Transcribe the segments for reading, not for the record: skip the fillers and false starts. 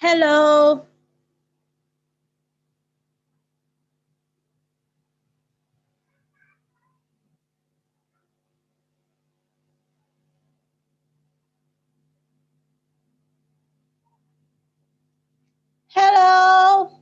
Hello. Hello.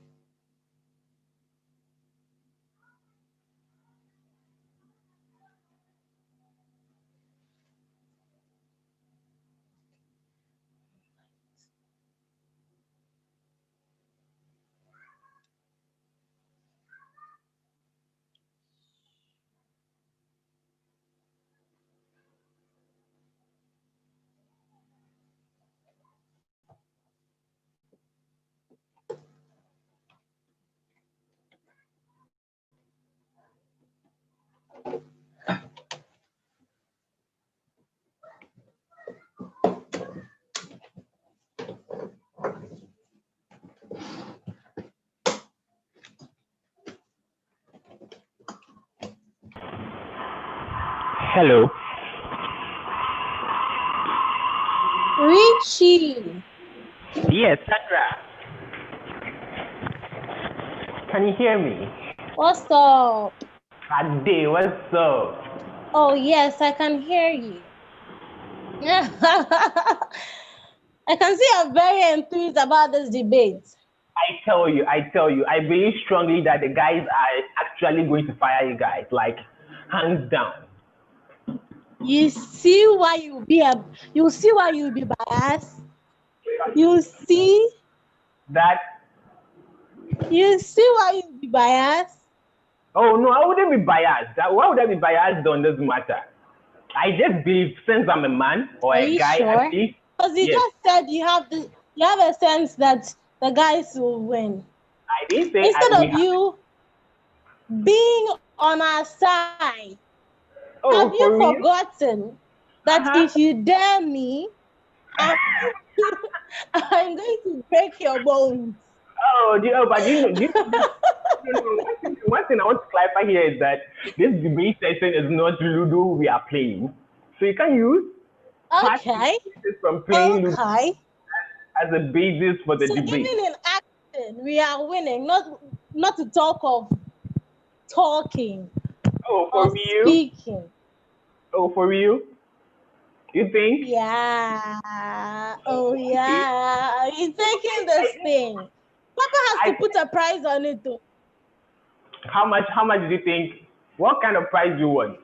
Hello. Richie. Yes, Sandra. Can you hear me? What's up? Ade, what's up? Oh, yes, I can hear you. I can see you're very enthused about this debate. I believe strongly that the guys are actually going to fire you guys, like hands down. You see why you see why you'll be biased. You see That why you'll be biased. oh no, I wouldn't be biased. Why would I be biased on this matter? I just believe since I'm a man or Are a you guy, I sure? believe Because you yes. just said you have a sense that the guys will win. I didn't say Instead we of have. you being on our side, have Oh, you for real? forgotten that Uh-huh. if you dare me, I'm, I'm going to break your bones? But you know this. No, one thing I want to clarify here is that this debate session is not Ludo we are playing. So you can use past Okay, experiences from playing Ludo okay. as a basis for the So debate. even in action, we are winning. Not to talk of talking Oh, for or real? speaking. Oh, for real? You think? Yeah. Oh Okay. yeah. You're taking I this think thing. Papa has I to put a price on it too. how much do you think? What kind of prize do you want?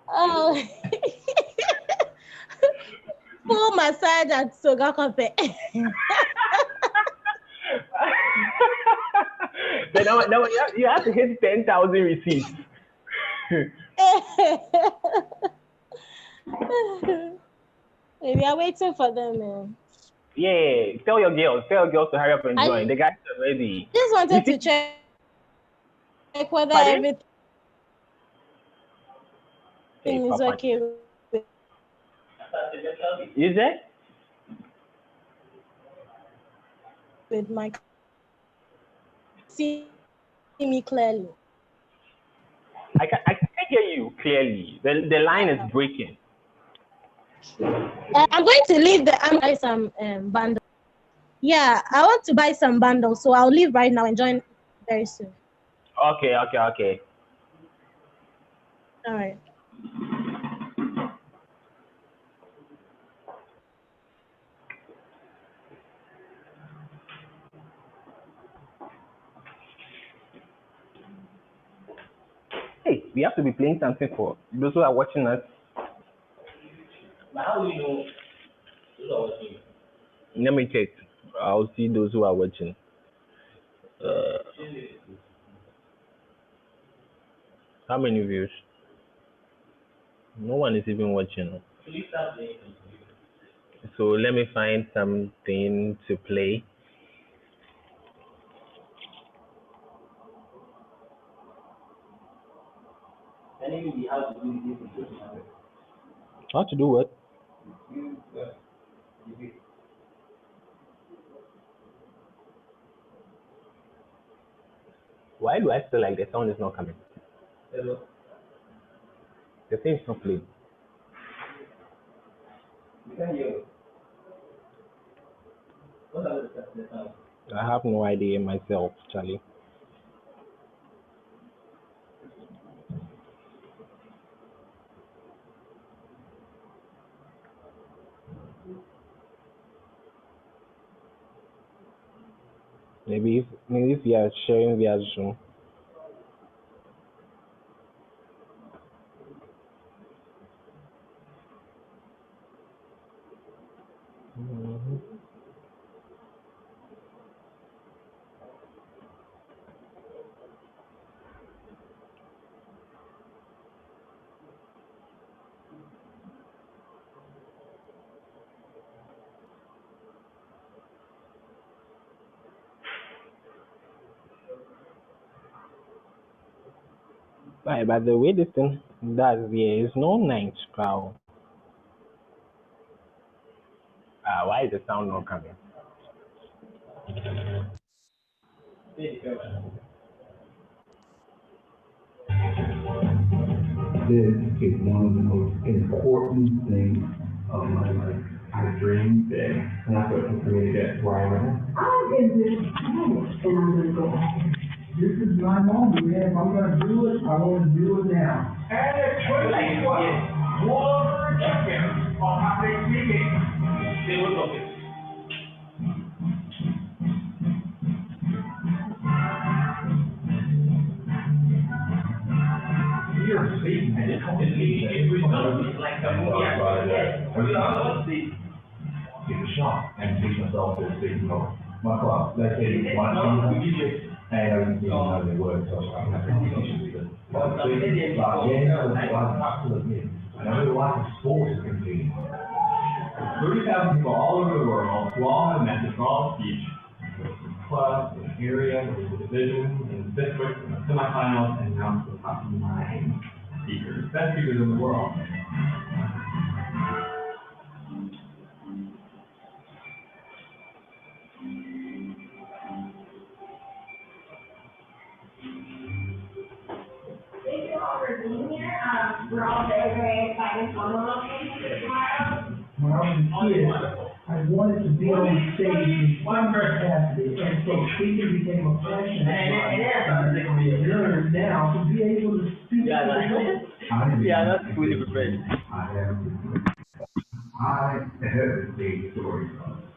Oh, full massage at Soga Cafe. Then now you have to hit 10,000 receipts. Maybe I'm waiting for them, man. Yeah, tell your girls to hurry up and I join. The just guys wanted are to ready. check whether You see, everything is pardon? okay Hey, with Papa. You there? my see me clearly. I can hear you clearly. The line is breaking. I'm going to leave the I'm buy some bundle. Yeah, I want to buy some bundles, so I'll leave right now and join very soon. Okay. All right. Hey, we have to be playing something for those who are watching us. But how do you know those are watching? Let me check. I'll see those who are watching. Uh, how many views? No one is even watching. So let me find something to play. How to do what? Why do I feel like the sound is not coming? The thing is not playing. I have no idea myself, Charlie. Maybe if you are sharing via Zoom. Mhm. Right, but the way this thing does there is no night crowd. Why is the sound not coming? This is one of the most important things of my life. I dream big, and that's what for me to get where I am. I'm in this moment, and I'm gonna go home. This is my moment, man. If I'm gonna do it, I want to do it now. And it's 2020, World Champions on Relentless Meeting. They will look it. You're speaking, and it's like the movie. Take a shot and teach myself to speak more. My class, let's say one season, and I can see how they work, so I can have conversations with them. But yeah, that's absolutely. And I really like the sports of competing. 30,000 people all over the world who all have a message, who all speech, clubs, in area, in divisions, in districts, in the semifinals, and now to the top 9 speakers, best speakers in the world. Thank you all for being here. We're all very, very excited for tomorrow. When I was a kid, I wanted to be on stage in some capacity, and so speaking became a passion of mine. I learned now to be able to speak. Yeah, that's fully prepared. I have a story.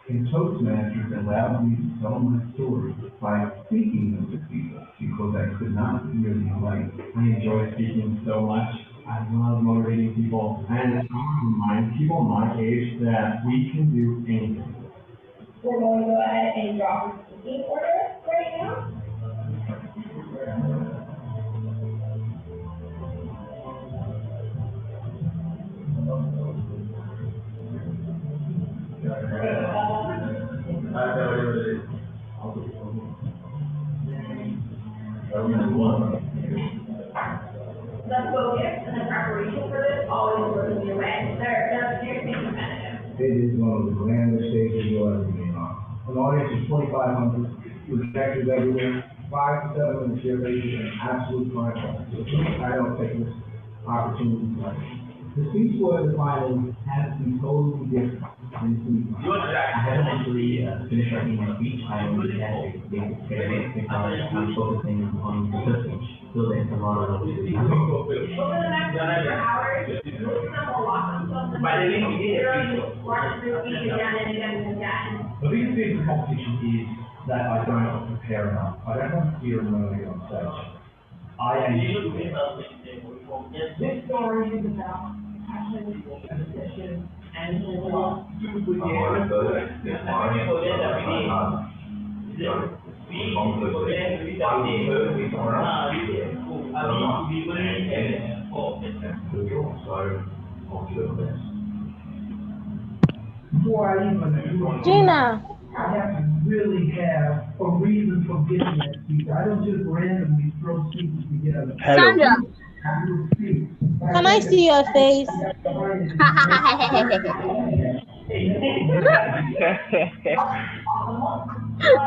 In Toastmasters allowed me to tell my story by speaking them to people because I could not hear them right. I enjoy speaking so much. I love motivating people and it's hard to remind people my age that we can do anything. We're going to go ahead and drop the speaking order right now. The focus and the preparation for this always blows me away. They're seriously competitive. It is one of the grandest stages you'll ever be on. An audience of 2,500, projectors everywhere, 5 to 7 minutes here, is an absolute prime time. So I don't take this opportunity lightly. The speech for the final has to be totally different than the speech. I haven't actually finished writing my speech. I only had a basic sketch because I'm focusing on the speech. So there's a lot of those. Over the next 4 hours, you'll assemble lots of stuff. By the end of the day, watch the speech again and again and again. The biggest thing for competition is that I don't prepare enough. I don't have fear of moving on stage. I am. This story is about passion, obsession, and love. Before I even do Gina. I have to really have a reason for giving that speech. I don't just randomly throw speeches together. Hello. Sandra, can I see your face?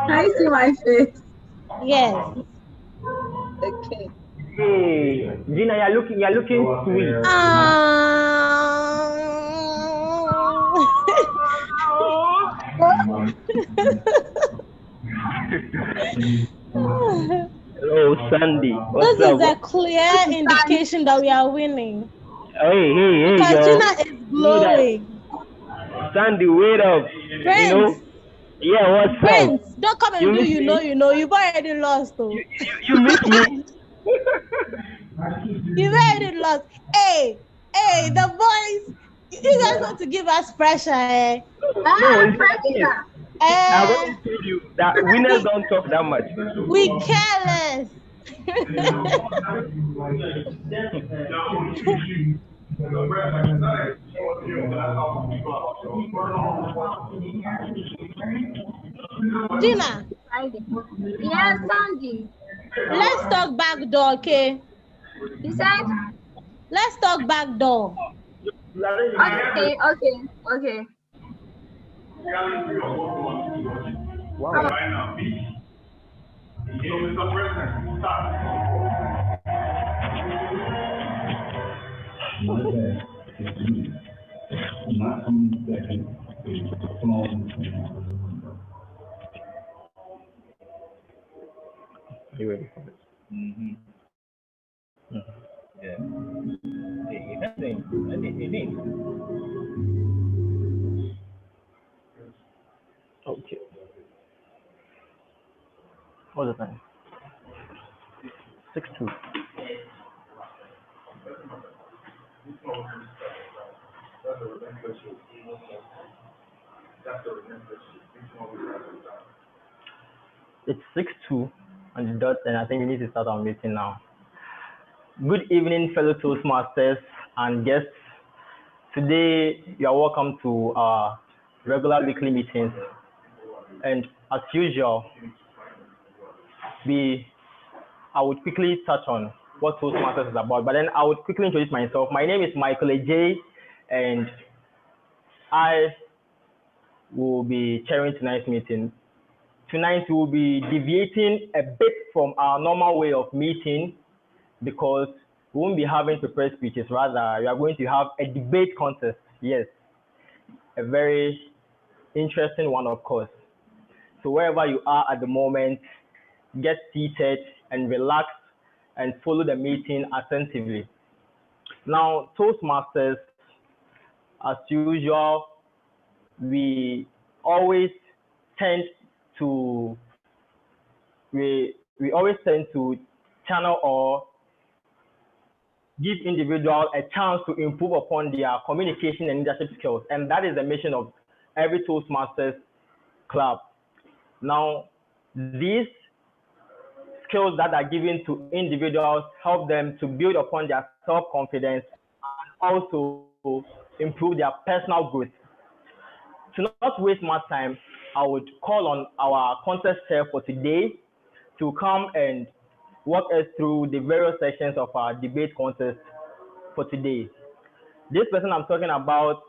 I see my face. Yes. Okay. Hey, Gina, you're looking sweet. Hello, Sandy. What's This is up? a clear indication that we are winning Hey, because yo. Gina is Do that. glowing. Sandy, wait up. You Prince, know? Yeah, what's up? Prince, don't come and You do miss me? you've already lost, though. You miss me? You've already lost. Hey, the boys, you guys want to give us pressure, eh? No, it's the thing is, Pressure. I've Eh, already told you that winners don't talk that much. we careless. Gina, Friday. Yes, Sandy. let's talk back door, okay? You said? Let's talk back door. Okay. Wow. Not that, it's me. Not from second, it's small. You ready for this? Mm-hmm. Yeah. It is. Okay. What's the time? 6:02. It's 6:02 on the dot, and I think we need to start our meeting now. Good evening, fellow Toastmasters and guests. Today, you are welcome to our regular weekly meetings. And as usual, I would quickly touch on what Toastmasters is about, but then I would quickly introduce myself. My name is Michael AJ, and I will be chairing tonight's meeting. Tonight, we will be deviating a bit from our normal way of meeting because we won't be having prepared speeches. Rather, we are going to have a debate contest. Yes, a very interesting one, of course. So wherever you are at the moment, get seated and relax and follow the meeting attentively. Now, Toastmasters, as usual, we always tend to we always tend to channel or give individuals a chance to improve upon their communication and leadership skills, and that is the mission of every Toastmasters club. Now, these skills that are given to individuals help them to build upon their self-confidence and also improve their personal growth. To not waste much time, I would call on our contest chair for today to come and walk us through the various sections of our debate contest for today. This person I'm talking about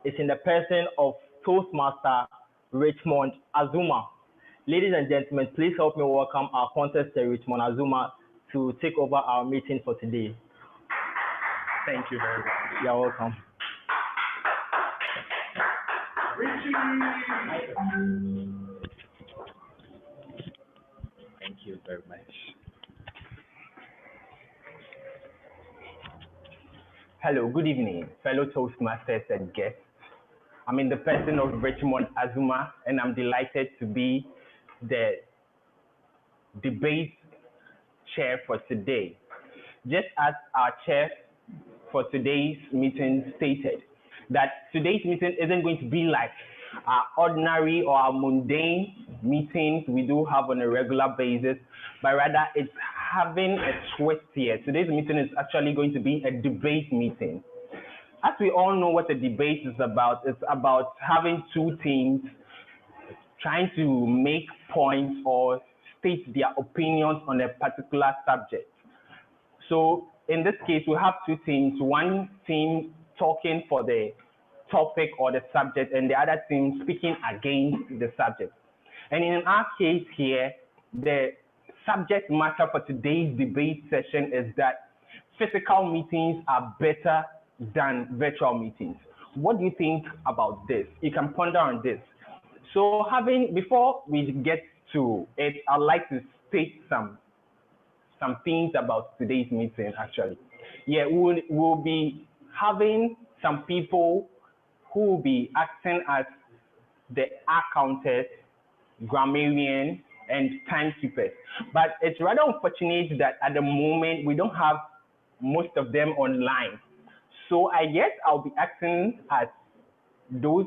is in the person of Toastmaster Richmond Azuma. Ladies and gentlemen, please help me welcome our contest chair, Richmond Azuma, to take over our meeting for today. Thank you very much. You're welcome. Thank you very much. Hello, good evening, fellow Toastmasters and guests. I'm in the person of Richmond Azuma, and I'm delighted to be the debate chair for today. Just as our chair for today's meeting stated, that today's meeting isn't going to be like our ordinary or our mundane meetings we do have on a regular basis, but rather it's having a twist here. Today's meeting is actually going to be a debate meeting. As we all know what a debate is about, it's about having two teams trying to make points or state their opinions on a particular subject. So in this case, we have two teams, one team talking for the topic or the subject, and the other team speaking against the subject. And in our case here, the subject matter for today's debate session is that physical meetings are better than virtual meetings. What do you think about this? You can ponder on this. So before we get to it, I'd like to state some things about today's meeting actually. Yeah, we'll be having some people who will be acting as the accountants, grammarians, and timekeepers. But it's rather unfortunate that at the moment we don't have most of them online. So I guess I'll be acting as those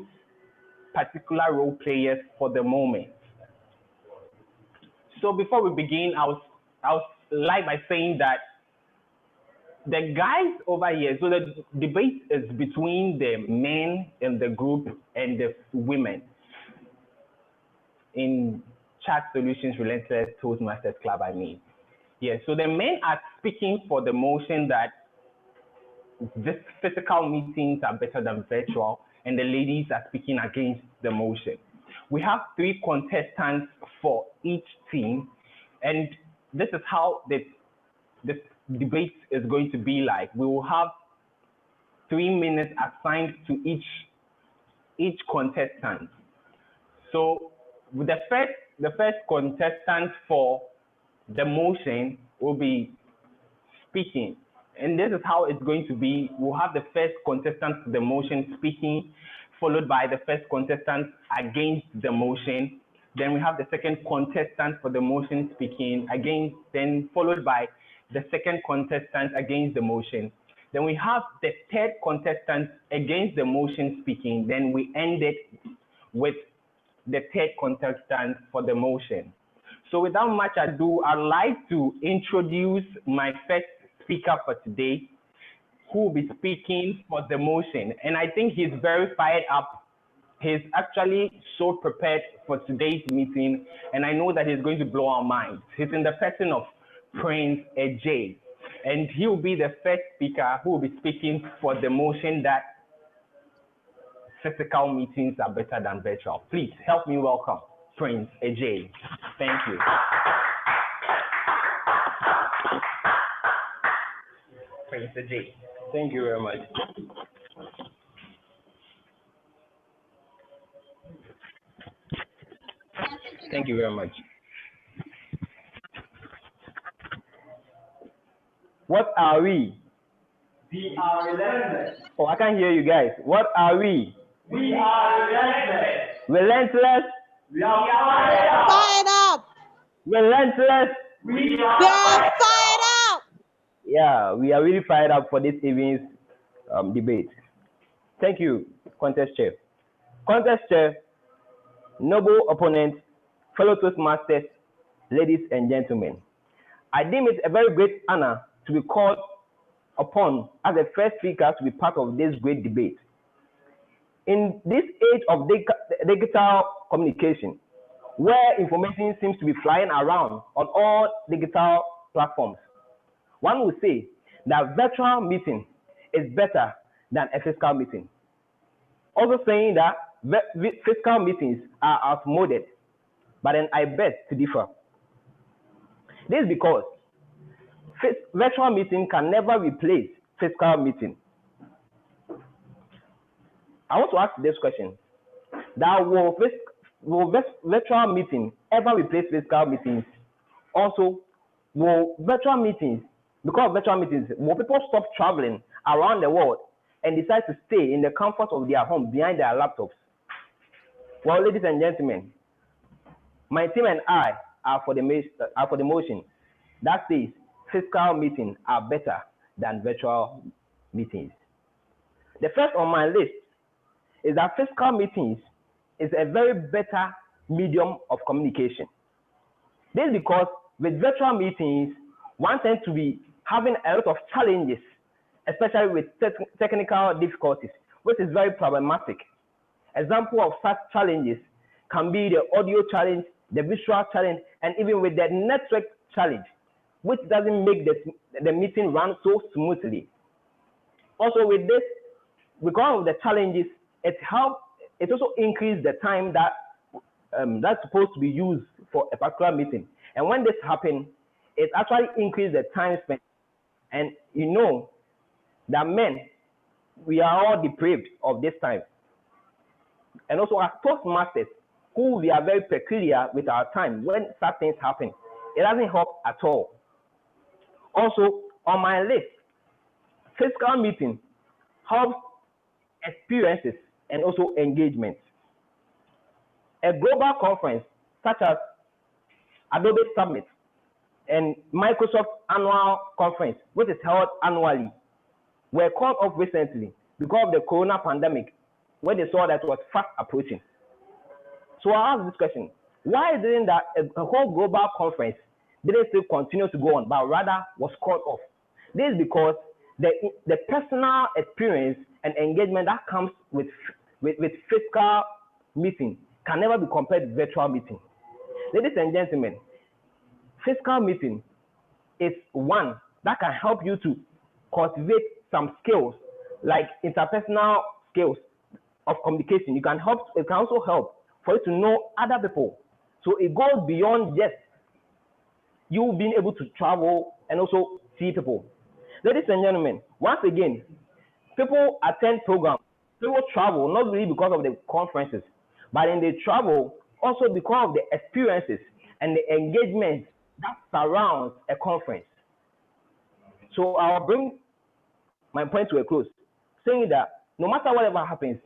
particular role players for the moment. So before we begin, I'll lie by saying that the guys over here, so the debate is between the men in the group and the women in Chat Solutions Relentless Toastmasters Club, I mean. Yeah, so the men are speaking for the motion that this physical meetings are better than virtual, and the ladies are speaking against the motion. We have 3 contestants for each team, and this is how the debate is going to be like. We will have 3 minutes assigned to each contestant. So the first contestant for the motion will be speaking, and this is how it's going to be. We'll have the first contestant to the motion speaking, followed by the first contestant against the motion. Then we have the second contestant for the motion speaking against, then followed by the second contestant against the motion. Then we have the third contestant against the motion speaking. Then we end it with the third contestant for the motion. So without much ado, I'd like to introduce my first speaker for today, who will be speaking for the motion. And I think he's very fired up. He's actually so prepared for today's meeting, and I know that he's going to blow our minds. He's in the person of Prince AJ, and he will be the first speaker who will be speaking for the motion that physical meetings are better than virtual. Please help me welcome Prince AJ. Thank you. Prince AJ. Thank you very much. Thank you very much. What are we? We are relentless. Oh, I can't hear you guys. What are we? We are relentless. Relentless. We are fired up. Fired up. Relentless. We We are are fired fired up. Yeah, we are really fired up for this evening's debate. Thank you, contest chair. Contest chair, noble opponent, fellow Toastmasters, ladies and gentlemen. I deem it a very great honor to be called upon as the first speaker to be part of this great debate. In this age of digital communication, where information seems to be flying around on all digital platforms, one would say that virtual meeting is better than a physical meeting. Also saying that physical meetings are outmoded, but then I beg to differ. This is because virtual meeting can never replace physical meeting. I want to ask this question: that will virtual meeting ever replace physical meetings? Also, will virtual meetings, because of virtual meetings, will people stop traveling around the world and decide to stay in the comfort of their home behind their laptops? Well, ladies and gentlemen, my team and I are for the motion that says physical meetings are better than virtual meetings. The first on my list is that physical meetings is a very better medium of communication. This is because with virtual meetings, one tends to be having a lot of challenges, especially with technical difficulties, which is very problematic. Example of such challenges can be the audio challenge, the visual challenge, and even with the network challenge, which doesn't make the meeting run so smoothly. Also with this, because of the challenges, it also increases the time that that's supposed to be used for a particular meeting. And when this happens, it actually increases the time spent. And you know that men, we are all deprived of this time. And also as Toastmasters, we are very peculiar with our time when such things happen. It doesn't help at all. Also, on my list, physical meeting helps experiences and also engagement. A global conference such as Adobe Summit and Microsoft Annual Conference, which is held annually, were called off recently because of the corona pandemic, when they saw that it was fast approaching. So I asked this question: why didn't that a whole global conference didn't still continue to go on, but rather was called off? This is because the personal experience and engagement that comes with physical meeting can never be compared with virtual meeting. Ladies and gentlemen, physical meeting is one that can help you to cultivate some skills like interpersonal skills of communication. It can also help for you to know other people. So it goes beyond just you being able to travel and also see people. Ladies and gentlemen, once again, people attend programs, people travel not really because of the conferences, but then they travel also because of the experiences and the engagement that surrounds a conference. So I'll bring my point to a close, saying that no matter whatever happens,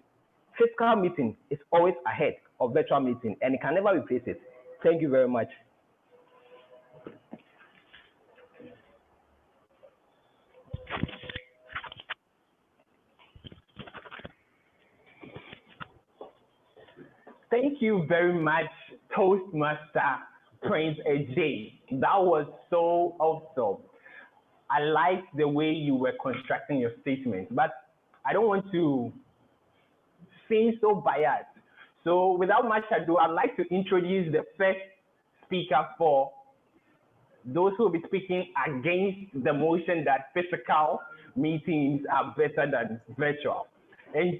physical meeting is always ahead of virtual meeting, and it can never replace it. Thank you very much. Thank you very much, Toastmaster Prince AJ. That was so awesome. I like the way you were constructing your statement, but I don't want to seem so biased. So without much ado, I'd like to introduce the first speaker for those who will be speaking against the motion that physical meetings are better than virtual. And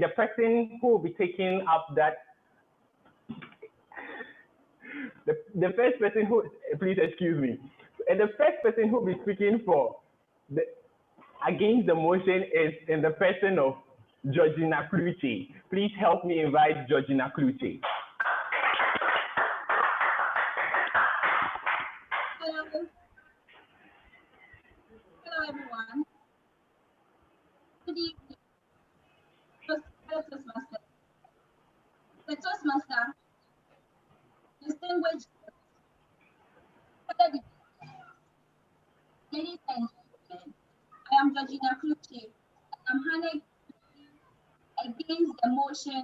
the person who will be taking up that, the first person who, please excuse me, and the first person who will be speaking against the motion is in the person of Georgina Kluche. Please help me invite Georgina Kluche. Hello. Hello, everyone. Good evening. Toastmaster. The Toastmaster, distinguished ladies and gentlemen, I am Georgina Kluche, and I'm honored against the motion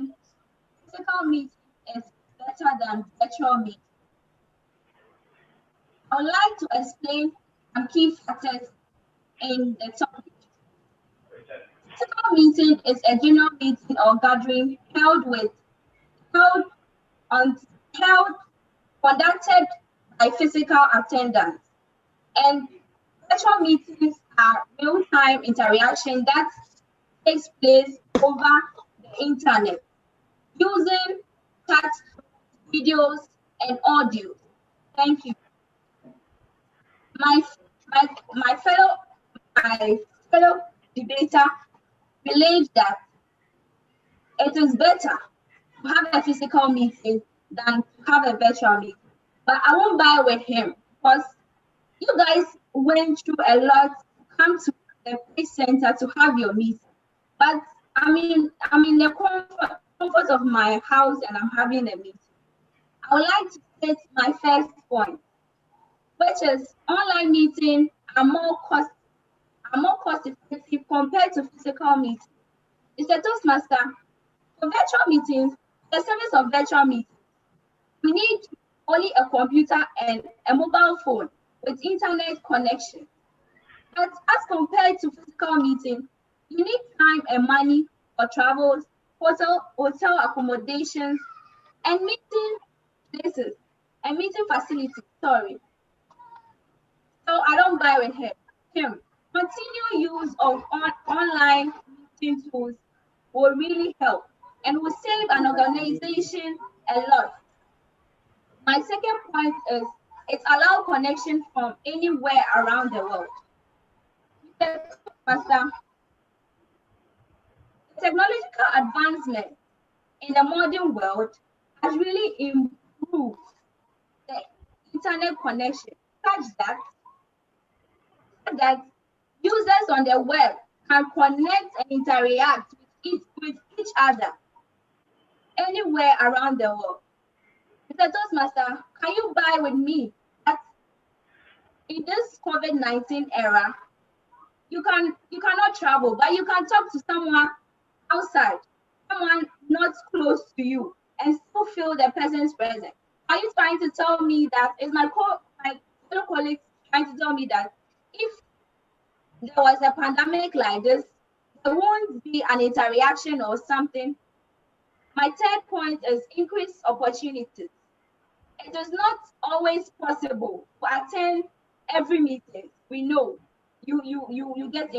physical meeting is better than virtual meeting. I would like to explain some key factors in the topic. Physical meeting is a general meeting or gathering conducted by physical attendance, and virtual meetings are real-time interaction that takes place over the internet using chat, videos, and audio. Thank you. My fellow debater believes that it is better to have a physical meeting than to have a virtual meeting. But I won't buy with him because you guys went through a lot to come to the place center to have your meeting. But I'm in the comfort of my house and I'm having a meeting. I would like to state my first point, which is online meetings are more cost effective compared to physical meetings. Mr. Toastmaster, for virtual meetings, the service of virtual meetings, we need only a computer and a mobile phone with internet connection. But as compared to physical meeting, you need time and money for travels, hotel accommodations, and meeting places and meeting facilities. Sorry. So I don't buy with him. Continued use of online meeting tools will really help and will save an organization a lot. My second point is it allows connection from anywhere around the world. Master, technological advancement in the modern world has really improved the internet connection such that users on the web can connect and interact with each other anywhere around the world. Mr. Toastmaster, can you buy with me that in this COVID-19 era, you cannot travel, but you can talk to someone outside, someone not close to you, and still feel the person's presence? Are you trying to tell me that is my fellow colleagues trying to tell me that if there was a pandemic like this, there won't be an interaction or something? My third point is increased opportunities. It is not always possible to attend every meeting. We know you get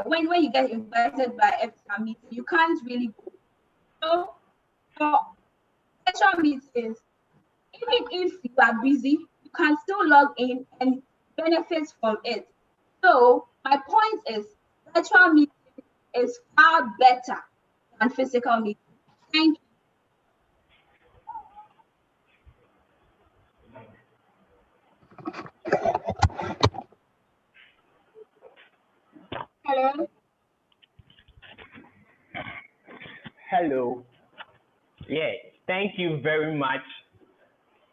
when you get invited by a meeting, you can't really go. So for virtual meetings, even if you are busy, you can still log in and benefit from it. So my point is virtual meeting is far better than physical meeting. Thank you. Hello. Hello. Yeah, thank you very much,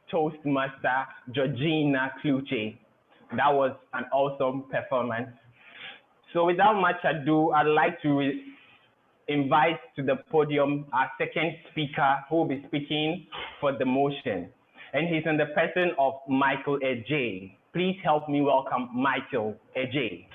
Toastmaster Georgina Cluche. That was an awesome performance. So without much ado, I'd like to invite to the podium our second speaker who will be speaking for the motion. And he's in the person of Michael Ej. Please help me welcome Michael Ej.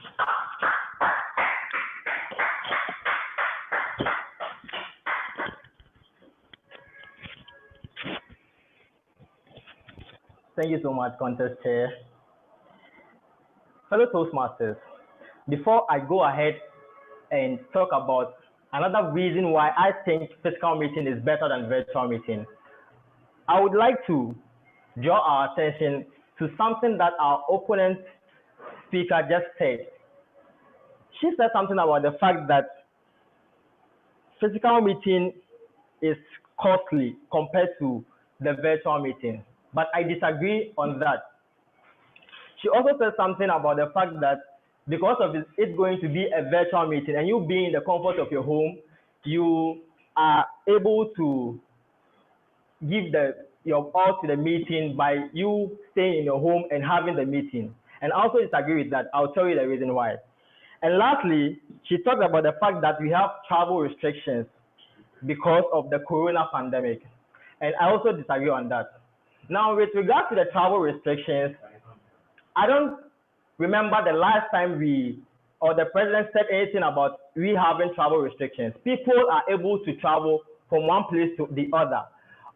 Thank you so much, Contest Chair. Fellow Toastmasters, before I go ahead and talk about another reason why I think physical meeting is better than virtual meeting, I would like to draw our attention to something that our opponent speaker just said. She said something about the fact that physical meeting is costly compared to the virtual meeting, but I disagree on that. She also said something about the fact that because of it going to be a virtual meeting and you being in the comfort of your home, you are able to give your all to the meeting by you staying in your home and having the meeting. And I also disagree with that. I'll tell you the reason why. And lastly, she talked about the fact that we have travel restrictions because of the corona pandemic. And I also disagree on that. Now, with regard to the travel restrictions, I don't remember the last time the president said anything about we having travel restrictions. People are able to travel from one place to the other.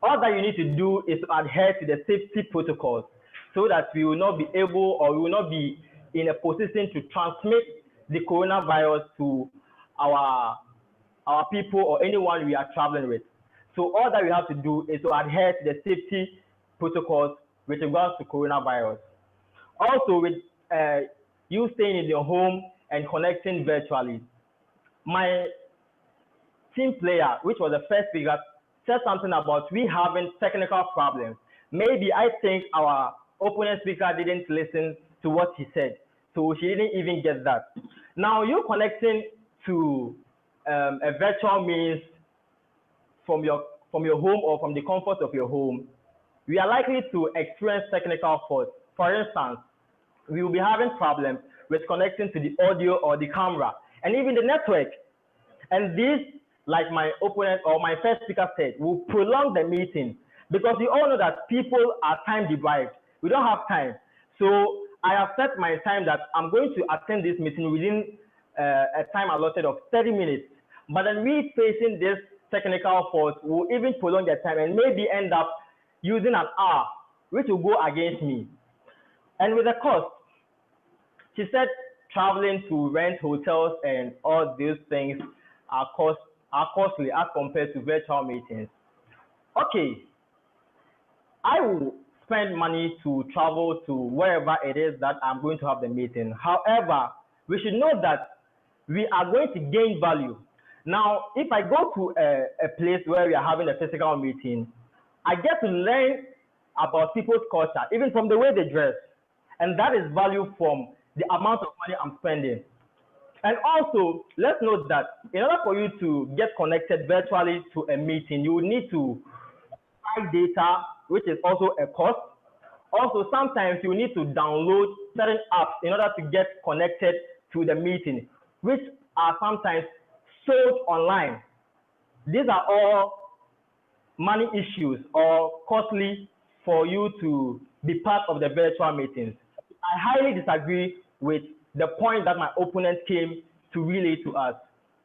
All that you need to do is to adhere to the safety protocols so that we will not be able or we will not be in a position to transmit the coronavirus to our people or anyone we are traveling with. So all that we have to do is to adhere to the safety protocols with regards to coronavirus. Also, with you staying in your home and connecting virtually, my team player, which was the first speaker, said something about we having technical problems. Maybe I think our opponent speaker didn't listen to what he said, so she didn't even get that. Now, you connecting to a virtual means from your home or from the comfort of your home, we are likely to experience technical faults. For instance, we will be having problems with connecting to the audio or the camera and even the network. And this, like my opponent or my first speaker said, will prolong the meeting because we all know that people are time deprived. We don't have time. So I have set my time that I'm going to attend this meeting within a time allotted of 30 minutes. But then we facing this technical fault will even prolong the time and maybe end up using an hour, which will go against me. And with the cost, she said traveling to rent hotels and all these things are costly as compared to virtual meetings. Okay, I will spend money to travel to wherever it is that I'm going to have the meeting. However, we should know that we are going to gain value. Now, if I go to a place where we are having a physical meeting, I get to learn about people's culture, even from the way they dress. And that is value from the amount of money I'm spending. And also, let's note that in order for you to get connected virtually to a meeting, you need to buy data, which is also a cost. Also, sometimes you need to download certain apps in order to get connected to the meeting, which are sometimes sold online. These are all money issues or costly for you to be part of the virtual meetings. I highly disagree with the point that my opponent came to relay to us.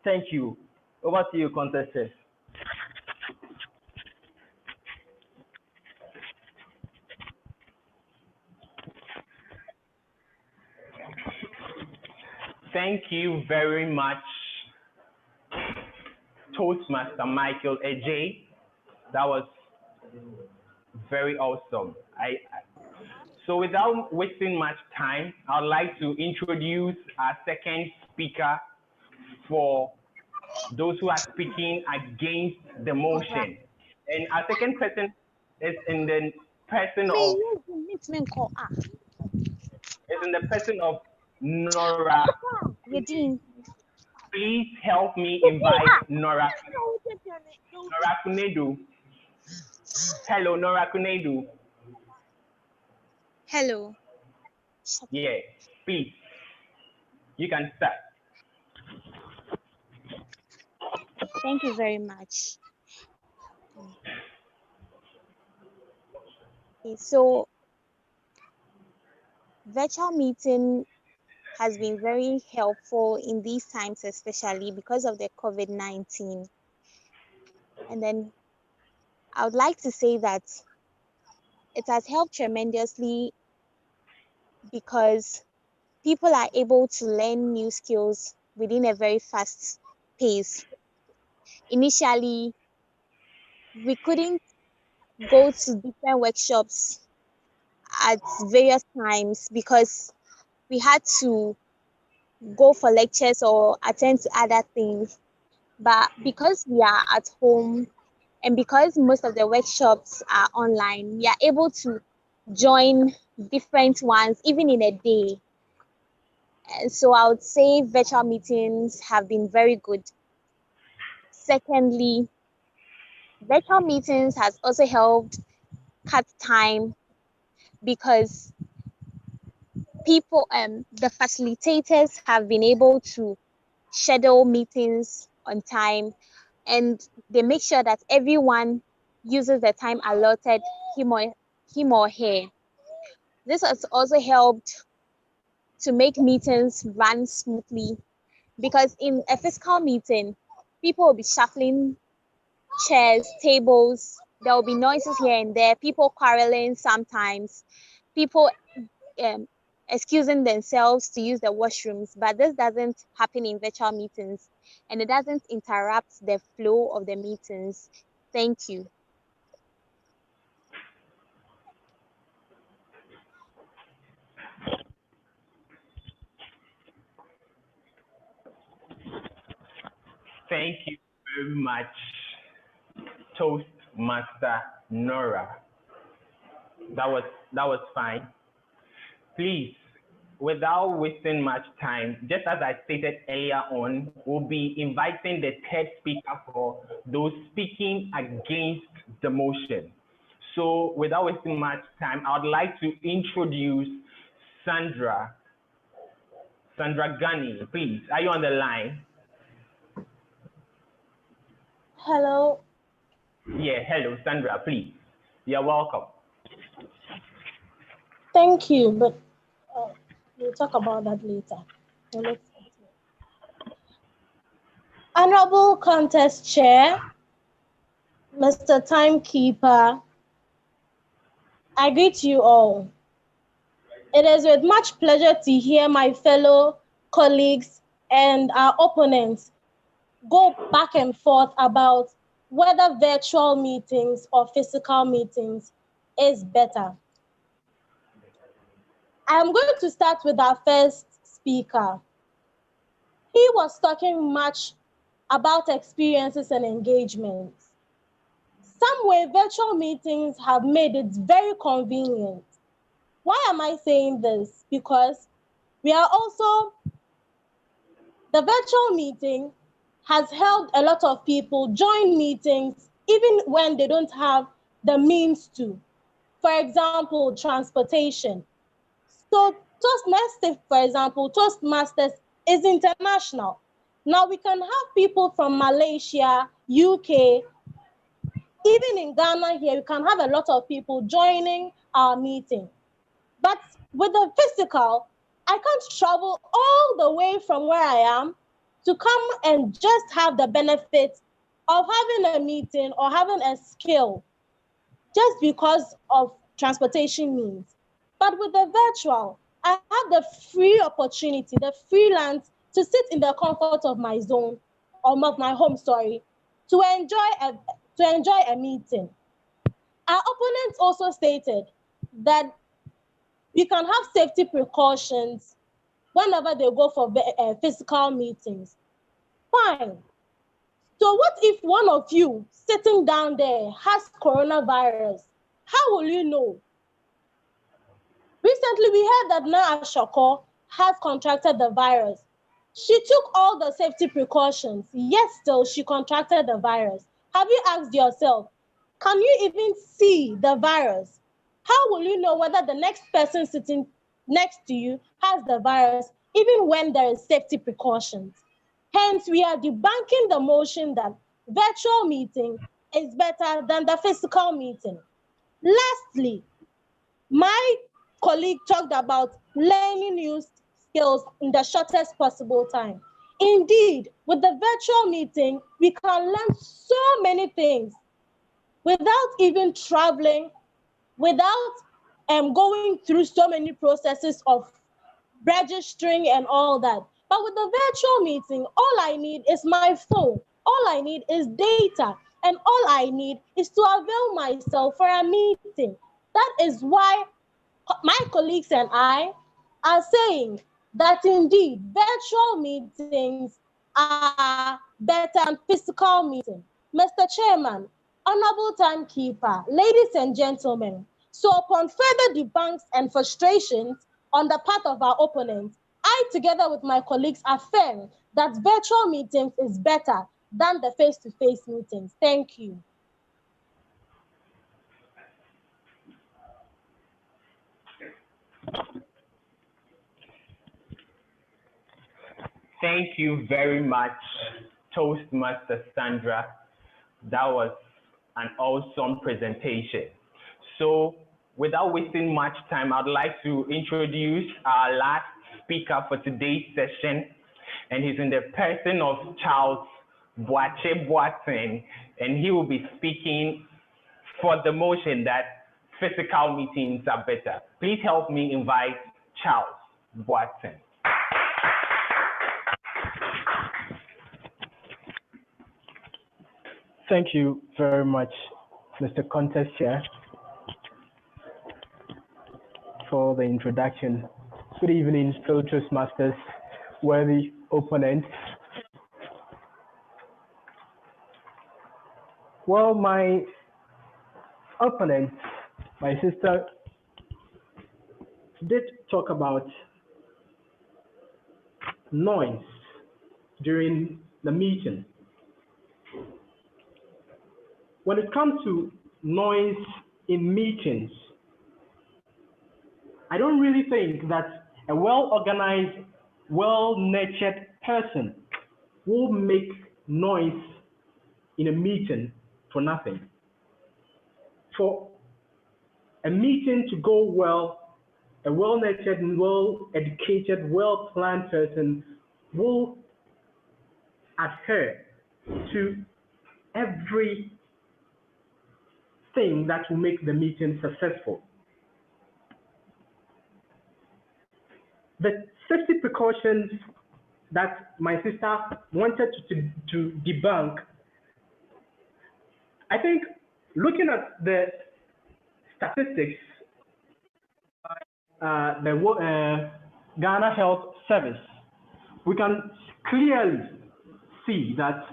Thank you. Over to you, contestants. Thank you very much, Toastmaster Michael AJ. That was very awesome. So without wasting much time, I'd like to introduce our second speaker for those who are speaking against the motion. And our second person is in the person of Nora. Please help me invite Nora Kunedu. Hello, Nora Kunedu. Hello. Yeah, please. You can start. Thank you very much. Okay, so virtual meeting has been very helpful in these times, especially because of the COVID-19. And then I would like to say that it has helped tremendously because people are able to learn new skills within a very fast pace. Initially, we couldn't go to different workshops at various times because we had to go for lectures or attend to other things. But because we are at home and because most of the workshops are online, we are able to join different ones even in a day. And so I would say virtual meetings have been very good. Secondly, virtual meetings has also helped cut time because the facilitators have been able to schedule meetings on time, and they make sure that everyone uses the time allotted him or her. This has also helped to make meetings run smoothly because in a physical meeting, people will be shuffling chairs, tables, there will be noises here and there, people quarreling sometimes, people excusing themselves to use the washrooms, but this doesn't happen in virtual meetings and it doesn't interrupt the flow of the meetings. Thank you. Thank you very much, Toastmaster Nora. That was fine. Please, without wasting much time, just as I stated earlier on, we'll be inviting the third speaker for those speaking against the motion. So without wasting much time, I would like to introduce Sandra Gani. Please, are you on the line? Hello. Yeah, hello, Sandra, please. You're welcome. Thank you, but we'll talk about that later. So let's continue. Honorable Contest Chair, Mr. Timekeeper, I greet you all. It is with much pleasure to hear my fellow colleagues and our opponents go back and forth about whether virtual meetings or physical meetings is better. I'm going to start with our first speaker. He was talking much about experiences and engagements. Some way, virtual meetings have made it very convenient. Why am I saying this? Because we are also, the virtual meeting has helped a lot of people join meetings even when they don't have the means to. For example, transportation. So Toastmasters, for example, Toastmasters is international. Now we can have people from Malaysia, UK, even in Ghana here, we can have a lot of people joining our meeting. But with the physical, I can't travel all the way from where I am to come and just have the benefit of having a meeting or having a skill just because of transportation means. But with the virtual, I have the free opportunity, the freelance to sit in the comfort of my zone, or of my home, sorry, to enjoy a meeting. Our opponents also stated that we can have safety precautions whenever they go for physical meetings. Fine. So what if one of you sitting down there has coronavirus? How will you know? Recently, we heard that Nana Shoko has contracted the virus. She took all the safety precautions, yet still she contracted the virus. Have you asked yourself, can you even see the virus? How will you know whether the next person sitting next to you has the virus, even when there is safety precautions? Hence, we are debunking the motion that virtual meeting is better than the physical meeting. Lastly, my colleague talked about learning new skills in the shortest possible time. Indeed, with the virtual meeting, we can learn so many things without even traveling, without going through so many processes of registering and all that. But with the virtual meeting, all I need is my phone. All I need is data. And all I need is to avail myself for a meeting. That is why my colleagues and I are saying that indeed virtual meetings are better than physical meetings. Mr. Chairman, honorable timekeeper, ladies and gentlemen, so upon further debunks and frustrations on the part of our opponents, I, together with my colleagues, affirm that virtual meetings is better than the face-to-face meetings. Thank you. Thank you very much, Toastmaster Sandra. That was an awesome presentation. So, without wasting much time, I'd like to introduce our last speaker for today's session, and he's in the person of Charles Boache Boateng, and he will be speaking for the motion that physical meetings are better. Please help me invite Charles Boateng. Thank you very much, Mr. Contest Chair, for the introduction. Good evening, fellow Toastmasters, worthy opponents. Well, my opponent, my sister, did talk about noise during the meeting. When it comes to noise in meetings, I don't really think that a well-organized, well-nurtured person will make noise in a meeting for nothing. For a meeting to go well, a well-nurtured and well-educated, well-planned person will adhere to everything that will make the meeting successful. The safety precautions that my sister wanted to debunk, I think looking at the statistics, the Ghana Health Service, we can clearly see that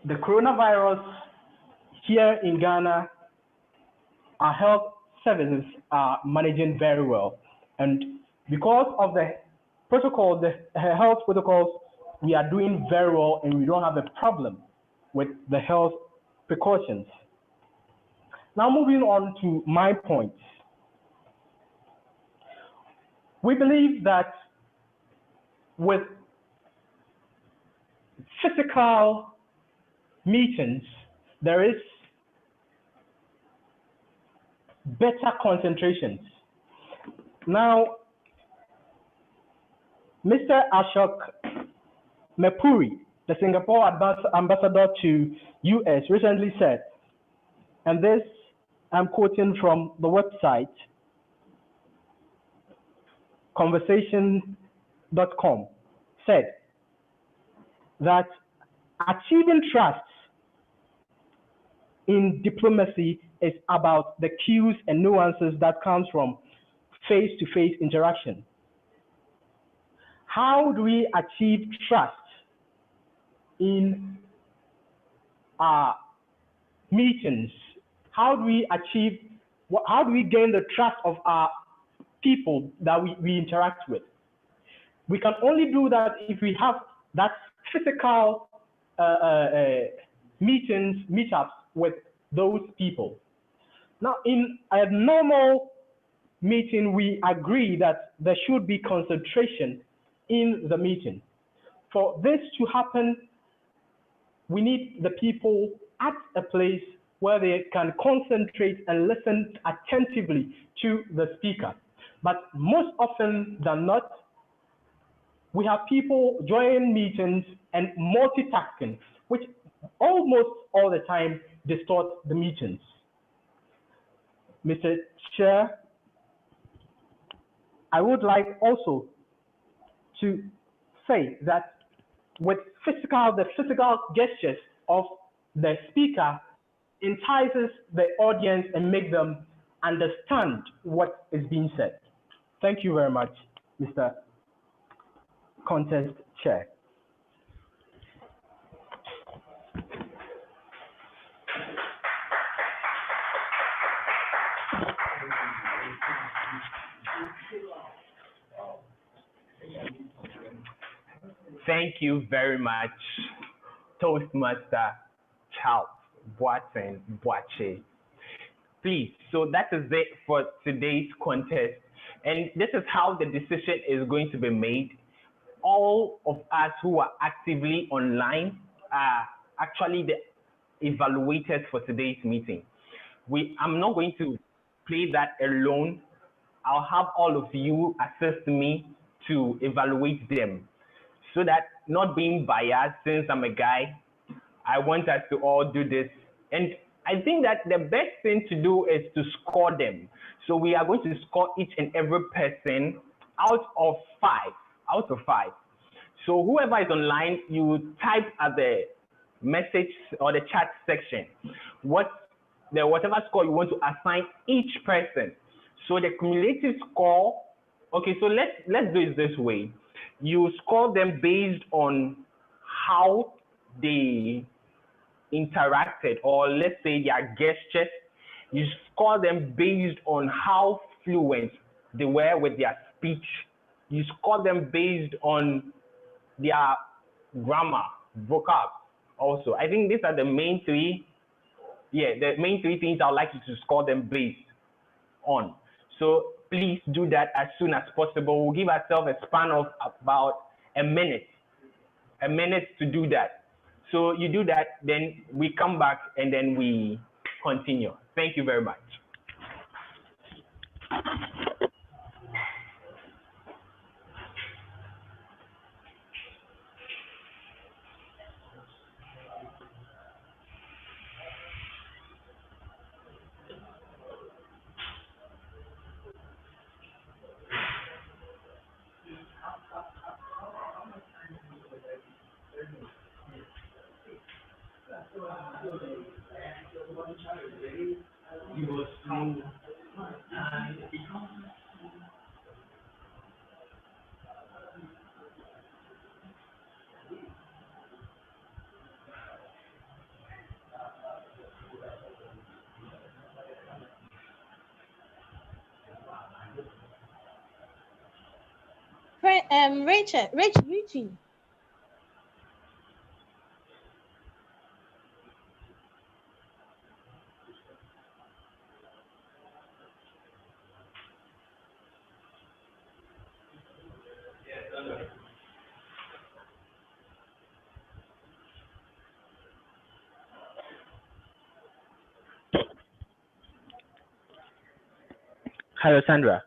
the coronavirus here in Ghana, our health services are managing very well. And because of the protocol, the health protocols, we are doing very well and we don't have a problem with the health precautions. Now moving on to my points. We believe that with physical meetings, there is better concentrations. Now, Mr. Ashok Mepuri, the Singapore ambassador to US, recently said, and this I'm quoting from the website conversation.com, said that achieving trust in diplomacy is about the cues and nuances that comes from face-to-face interaction. How do we achieve trust in our meetings? How do we gain the trust of our people that we interact with? We can only do that if we have that physical meetups with those people. Now, in a normal meeting, we agree that there should be concentration in the meeting. For this to happen, we need the people at a place where they can concentrate and listen attentively to the speaker. But most often than not, we have people joining meetings and multitasking, which almost all the time distort the meetings. Mr. Chair, I would like also to say that with the physical gestures of the speaker entices the audience and make them understand what is being said. Thank you very much, Mr. Contest Chair. Thank you very much, Toastmaster Charles Boateng Boache. Please, so that is it for today's contest. And this is how the decision is going to be made. All of us who are actively online are actually the evaluators for today's meeting. I'm not going to play that alone. I'll have all of you assist me to evaluate them, so that not being biased, since I'm a guy, I want us to all do this. And I think that the best thing to do is to score them. So we are going to score each and every person out of 5. So whoever is online, you type at the message or the chat section whatever score you want to assign each person. So the cumulative score, okay, so let's do it this way. You score them based on how they interacted, or let's say their gestures. You score them based on how fluent they were with their speech. You score them based on their grammar, vocab also. I think these are the main three. Yeah, the main 3 things I'd like you to score them based on. So please do that as soon as possible. We'll give ourselves a span of about a minute to do that. So you do that, then we come back and then we continue. Thank you very much. Rachel, Richie. Hello, Sandra.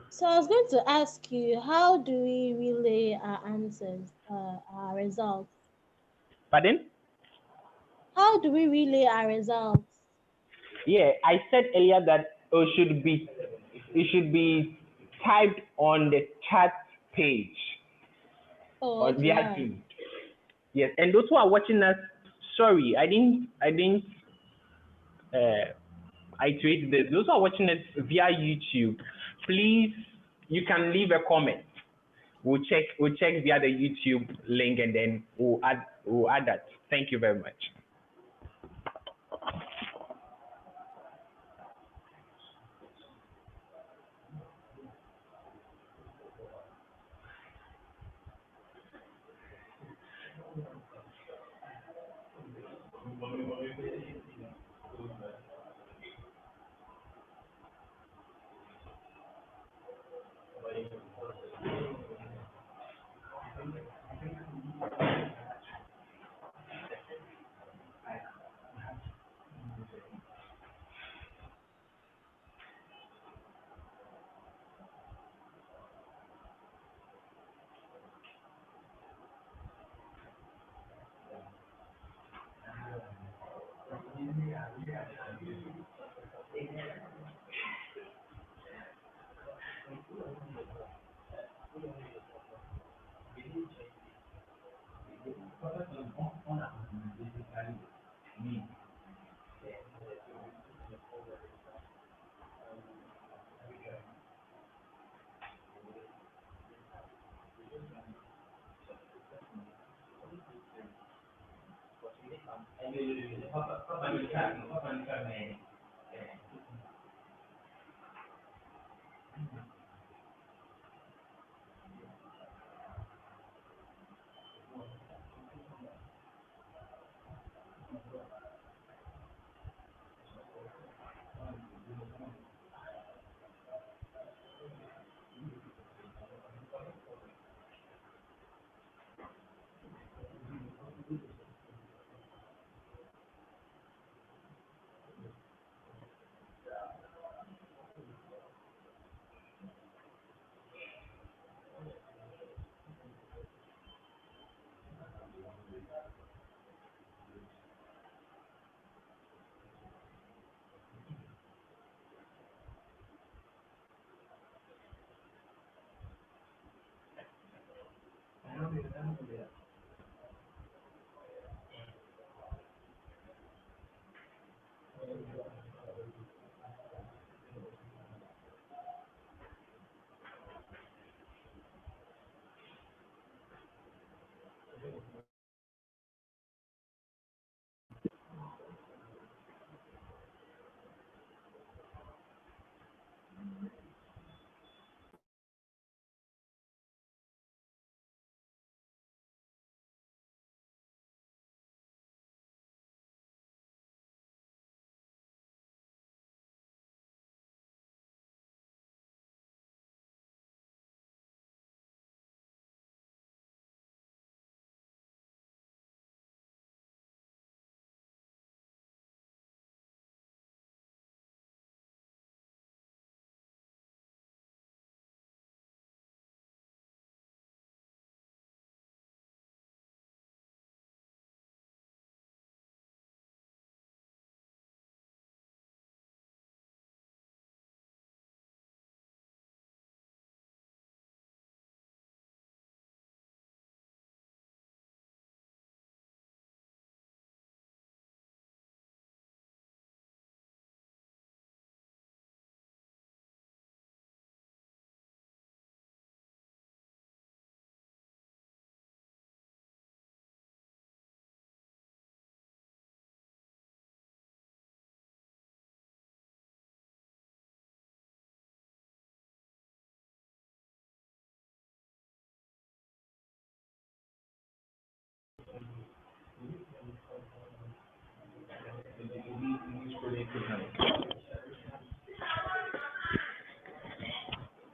So I was going to ask you, how do we relay our answers, our results? Pardon? How do we relay our results? Yeah, I said earlier that it should be typed on the chat page Oh, or okay, all via right. Teams. Yes, and those who are watching us, sorry, I didn't uh, iterate this. Those who are watching us via YouTube, please, you can leave a comment. We'll check via the YouTube link and then we'll add that. Thank you very much.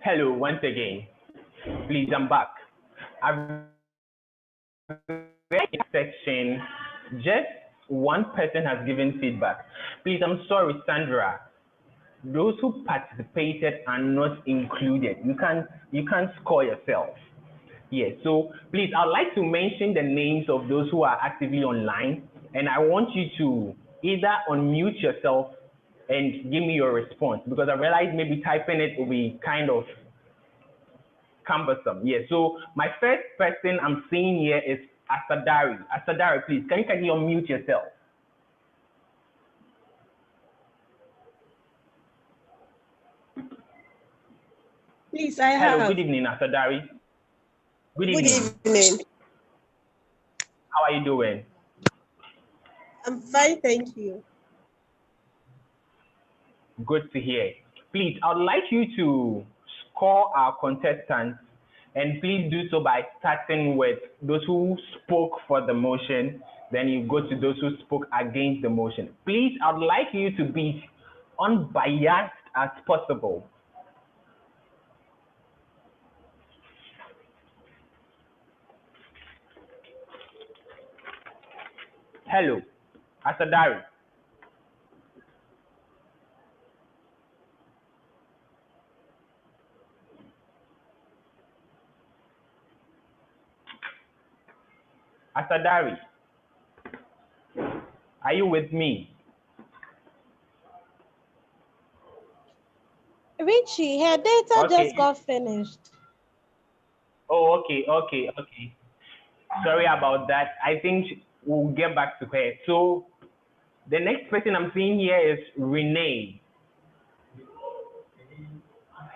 Hello, once again. Please, I'm back. I've read in section, just one person has given feedback. Please, I'm sorry, Sandra. Those who participated are not included. You can't score yourself. Yes, so please, I'd like to mention the names of those who are actively online, and I want you to either unmute yourself and give me your response, because I realize maybe typing it will be kind of cumbersome. Yes, so my first person I'm seeing here is Asadari. Asadari, please, can you unmute yourself? Please, I Hello, have. good evening, Asadari. Good Good evening. evening. How are you doing? I'm fine, thank you. Good to hear. Please, I'd like you to score our contestants, and please do so by starting with those who spoke for the motion, then you go to those who spoke against the motion. Please, I'd like you to be unbiased as possible. Hello, Asadari. Asadari, are you with me? Richie, her data Okay. just got finished. Oh, okay. Sorry about that. I think we'll get back to her. So the next person I'm seeing here is Renee.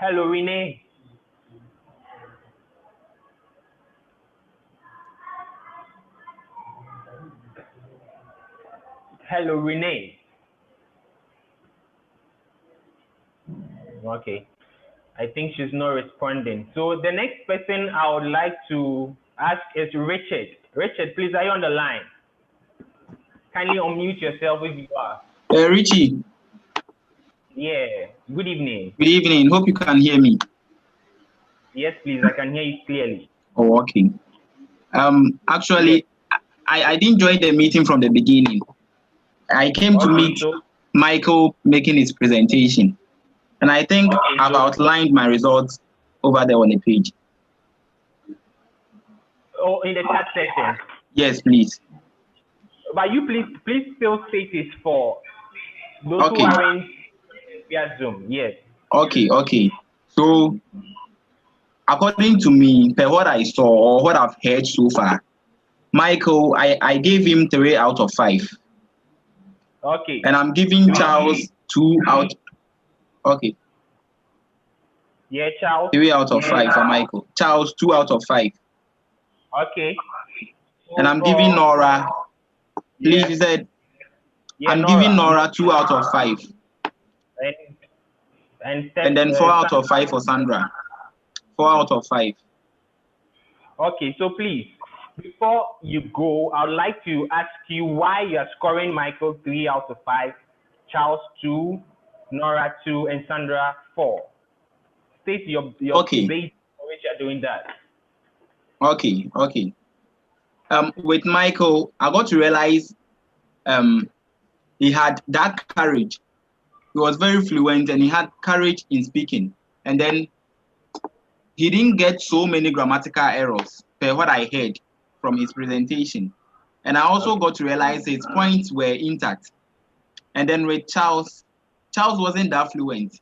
Hello, Renee. Hello, Renee. Okay. I think she's not responding. So the next person I would like to ask is Richard. Richard, please, are you on the line? Kindly unmute yourself if you are. Richie. Yeah. Good evening. Good evening. Hope you can hear me. Yes, please. I can hear you clearly. Oh, okay. Actually, yes. I didn't join the meeting from the beginning. I came to meet Michael making his presentation. And I think I've outlined my results over there on the page. Oh, in the chat section? Yes, please. But you please still state it for those who are in via Zoom. Yes. Okay. So, according to me, per what I saw or what I've heard so far, Michael, I gave him 3 out of 5. Okay. And I'm giving Charles 2 out. Okay. Yeah, Charles. 3 out of 5 for Michael. Charles, 2 out of 5. Okay. And I'm giving Nora. Please, you said. Yeah, I'm giving Nora 2 out of 5. And then 4 out of 5 for Sandra. 4 out of 5. Okay, so please, before you go, I'd like to ask you why you are scoring Michael 3 out of 5, Charles 2, Nora 2, and Sandra 4. State your base for which you are doing that. Okay. With Michael, I got to realize he had that courage. He was very fluent and he had courage in speaking. And then he didn't get so many grammatical errors per what I heard from his presentation. And I also got to realize his points were intact. And then with Charles wasn't that fluent.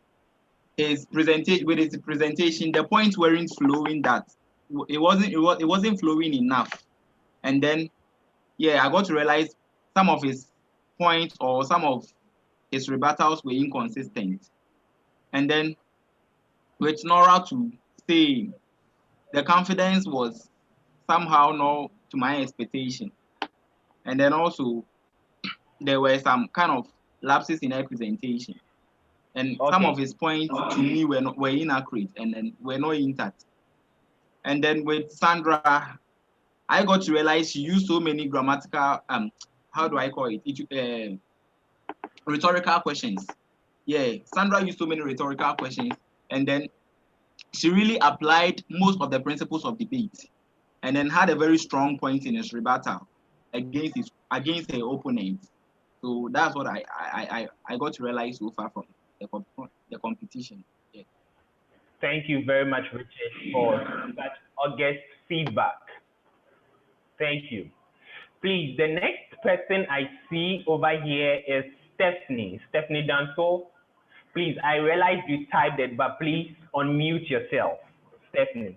His presentation, the points weren't flowing that. It wasn't flowing enough. And then, I got to realize some of his points or some of his rebuttals were inconsistent. And then with Nora to say, the confidence was somehow not to my expectation. And then also, there were some kind of lapses in her presentation. And some of his points to me were inaccurate and then were not intact. And then with Sandra, I got to realize she used so many grammatical, how do I call it? rhetorical questions. Yeah, Sandra used so many rhetorical questions, and then she really applied most of the principles of debate, and then had a very strong point in his rebuttal against her opponent. So that's what I got to realize so far from the competition. Yeah. Thank you very much, Richard, for that August feedback. Thank you. Please, the next person I see over here is Stephanie. Stephanie Danso. Please, I realize you typed it, but please unmute yourself. Stephanie.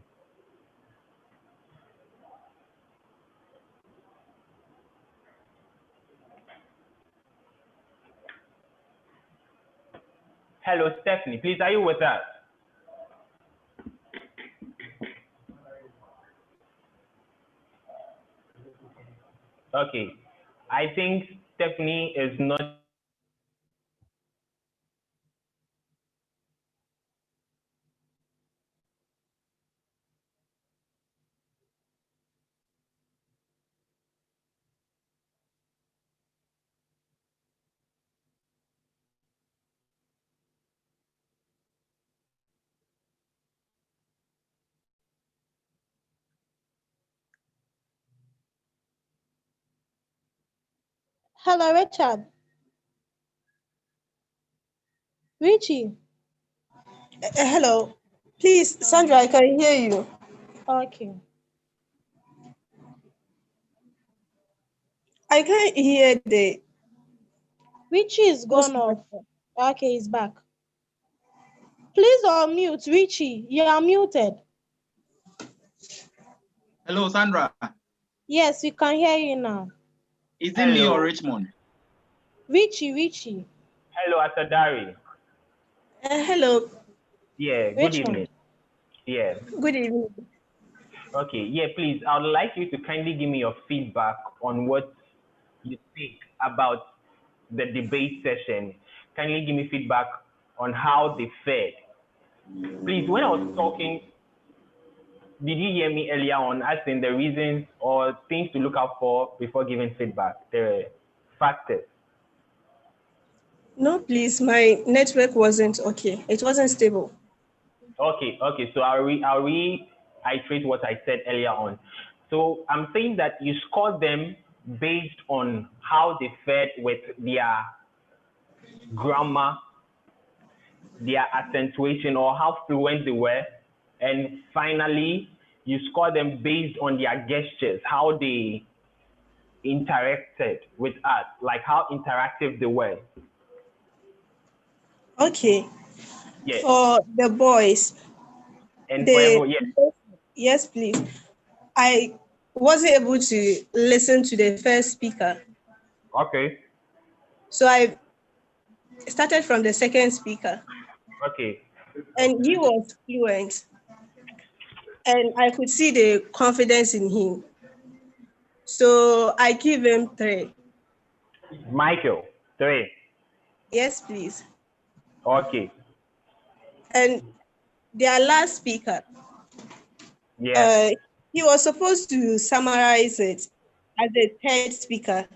Hello, Stephanie. Please, are you with us? Okay. I think Stephanie is not. Hello, Richard. Richie. Hello. Please, Sandra, I can hear you. Okay. I can't hear the Richie is gone off. Okay, he's back. Please unmute, Richie. You are muted. Hello, Sandra. Yes, we can hear you now. Is it me or Richmond? Richie. Hello, Asadari. Hello. Yeah, good evening. Yeah. Good evening. Okay, yeah, please, I would like you to kindly give me your feedback on what you think about the debate session. Kindly give me feedback on how they fared. Please, when I was talking, did you hear me earlier on asking the reasons or things to look out for before giving feedback? The factors. No, please, my network wasn't okay. It wasn't stable. Okay, so I'll reiterate what I said earlier on. So I'm saying that you scored them based on how they fared with their grammar, their accentuation, or how fluent they were. And finally, you score them based on their gestures, how they interacted with us, like how interactive they were. Okay. Yes. For the boys, And for everyone, yes. Yes, please. I wasn't able to listen to the first speaker. Okay. So I started from the second speaker. Okay. And he was fluent. And I could see the confidence in him. So I give him 3. Michael, 3. Yes, please. Okay. And their last speaker, Yes. he was supposed to summarize it as the third speaker.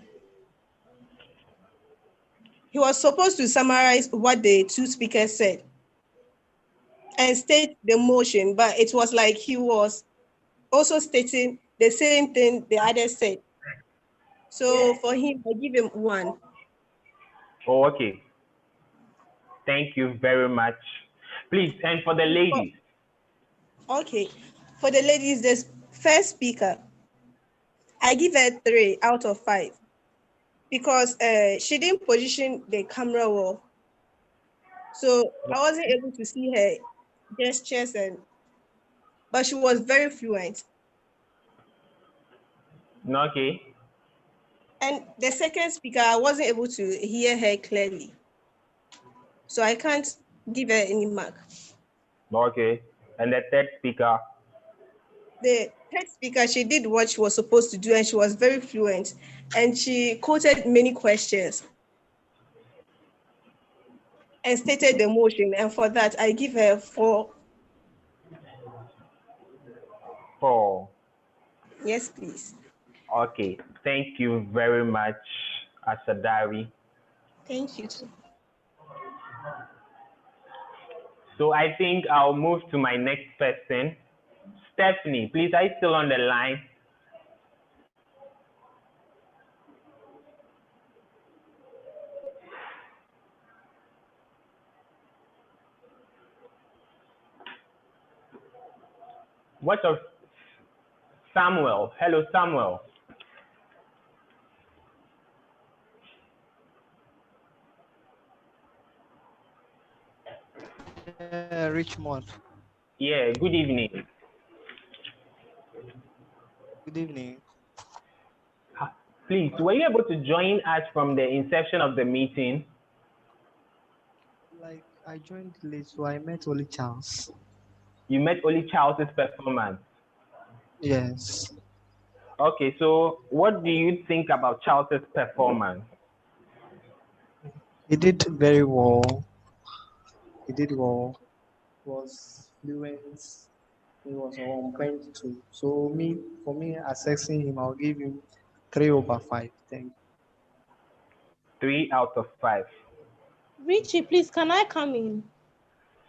He was supposed to summarize what the 2 speakers said and state the motion, but it was like he was also stating the same thing the others said. So for him, I give him 1. Oh, okay. Thank you very much. Please, and for the ladies. Okay. For the ladies, the first speaker, I give her 3 out of 5 because she didn't position the camera well. So I wasn't able to see her gestures, but she was very fluent. Okay. And the second speaker, I wasn't able to hear her clearly. So I can't give her any mark. Okay. And the third speaker? The third speaker, she did what she was supposed to do and she was very fluent. And she quoted many questions and stated the motion. And for that, I give her 4. 4. Yes, please. Okay. Thank you very much, Asadari. Thank you too. So I think I'll move to my next person. Stephanie, please, are you still on the line? What of Samuel? Hello, Samuel. Richmond. Yeah, good evening. Good evening. Please, were you able to join us from the inception of the meeting? Like I joined late, so I met only Charles. You met only Charles's performance. Yes. Okay, so what do you think about Charles's performance? He did very well. He did well. He was fluent. He was on point too. So for me, assessing him, I'll give him 3/5. Thank you. 3 out of 5. Richie, please, can I come in?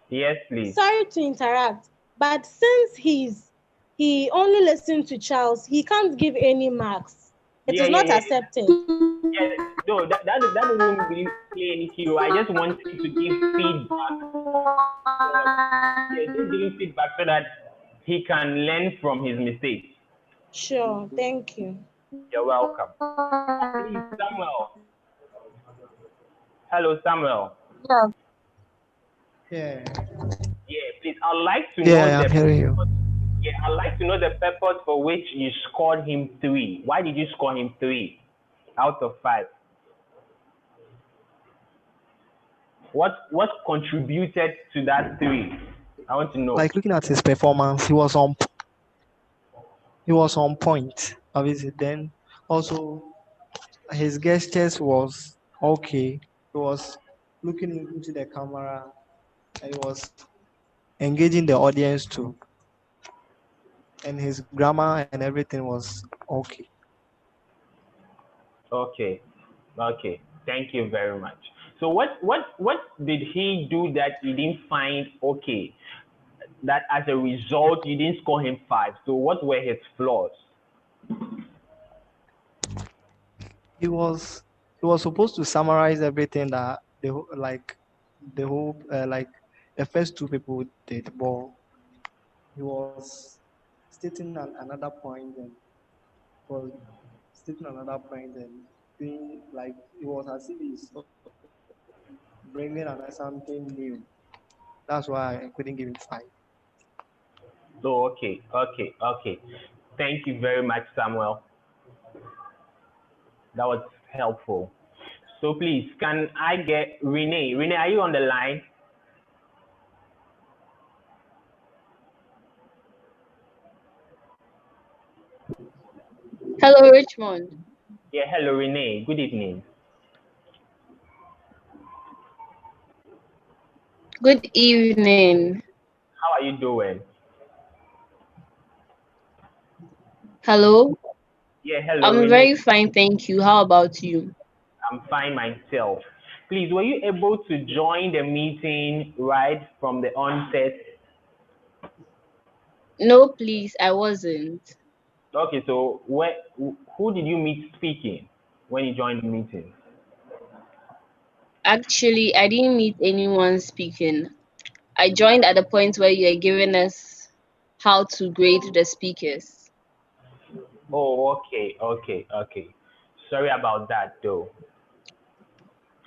Yes, please. Sorry to interrupt, but since he only listened to Charles, he can't give any marks. It is not accepted. Yeah, no, that doesn't really play any hero. I just want him to give feedback. Yeah, just giving feedback so that he can learn from his mistakes. Sure, thank you. You're welcome. Please, Samuel. Hello, Samuel. Yeah. Yeah, please. I'd like to know Yeah, I'm hearing you. I'd like to know the purpose for which you scored him 3. Why did you score him 3 out of 5? What contributed to that 3? I want to know. Like looking at his performance, he was on point. Obviously, then also his gestures was okay. He was looking into the camera. And he was engaging the audience too. And his grammar and everything was okay. Okay. Okay. Thank you very much. So what did he do that you didn't find okay? That as a result you didn't score him 5. So what were his flaws? He was supposed to summarize everything that the whole the first two people did, but he was stating another point and was stating another point and being like it was as if he's bringing another something new. That's why I couldn't give him 5. So okay. Thank you very much, Samuel. That was helpful. So please, can I get Renee? Renee, are you on the line? Hello, Richmond. Yeah, hello Renee. Good evening. Good evening. How are you doing? Hello. Yeah, hello I'm Renee. very fine, thank you. How about you? I'm fine myself. Please, were you able to join the meeting right from the onset? No, please, I wasn't. Okay, so who did you meet speaking when you joined the meeting? Actually, I didn't meet anyone speaking. I joined at the point where you are giving us how to grade the speakers. Oh, okay. Sorry about that, though.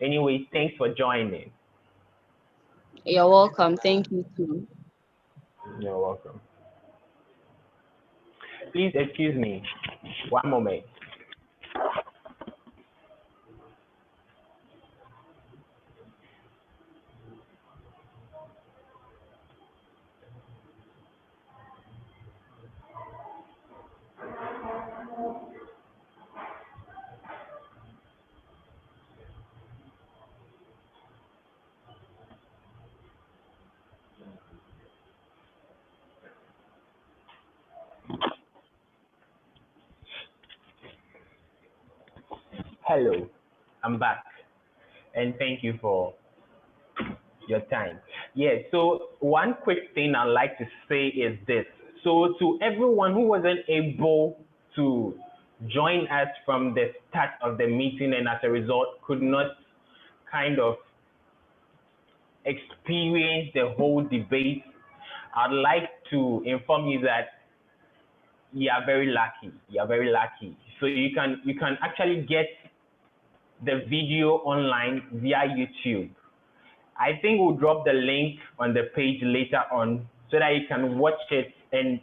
Anyway, thanks for joining. You're welcome. Thank you too. You're welcome. Please excuse me. One moment. Hello, I'm back. and thank you for your time. Yeah, so one quick thing I'd like to say is this. So to everyone who wasn't able to join us from the start of the meeting and as a result could not kind of experience the whole debate, I'd like to inform you that you are very lucky. You are very lucky. So you can actually get the video online via YouTube. I think we'll drop the link on the page later on so that you can watch it and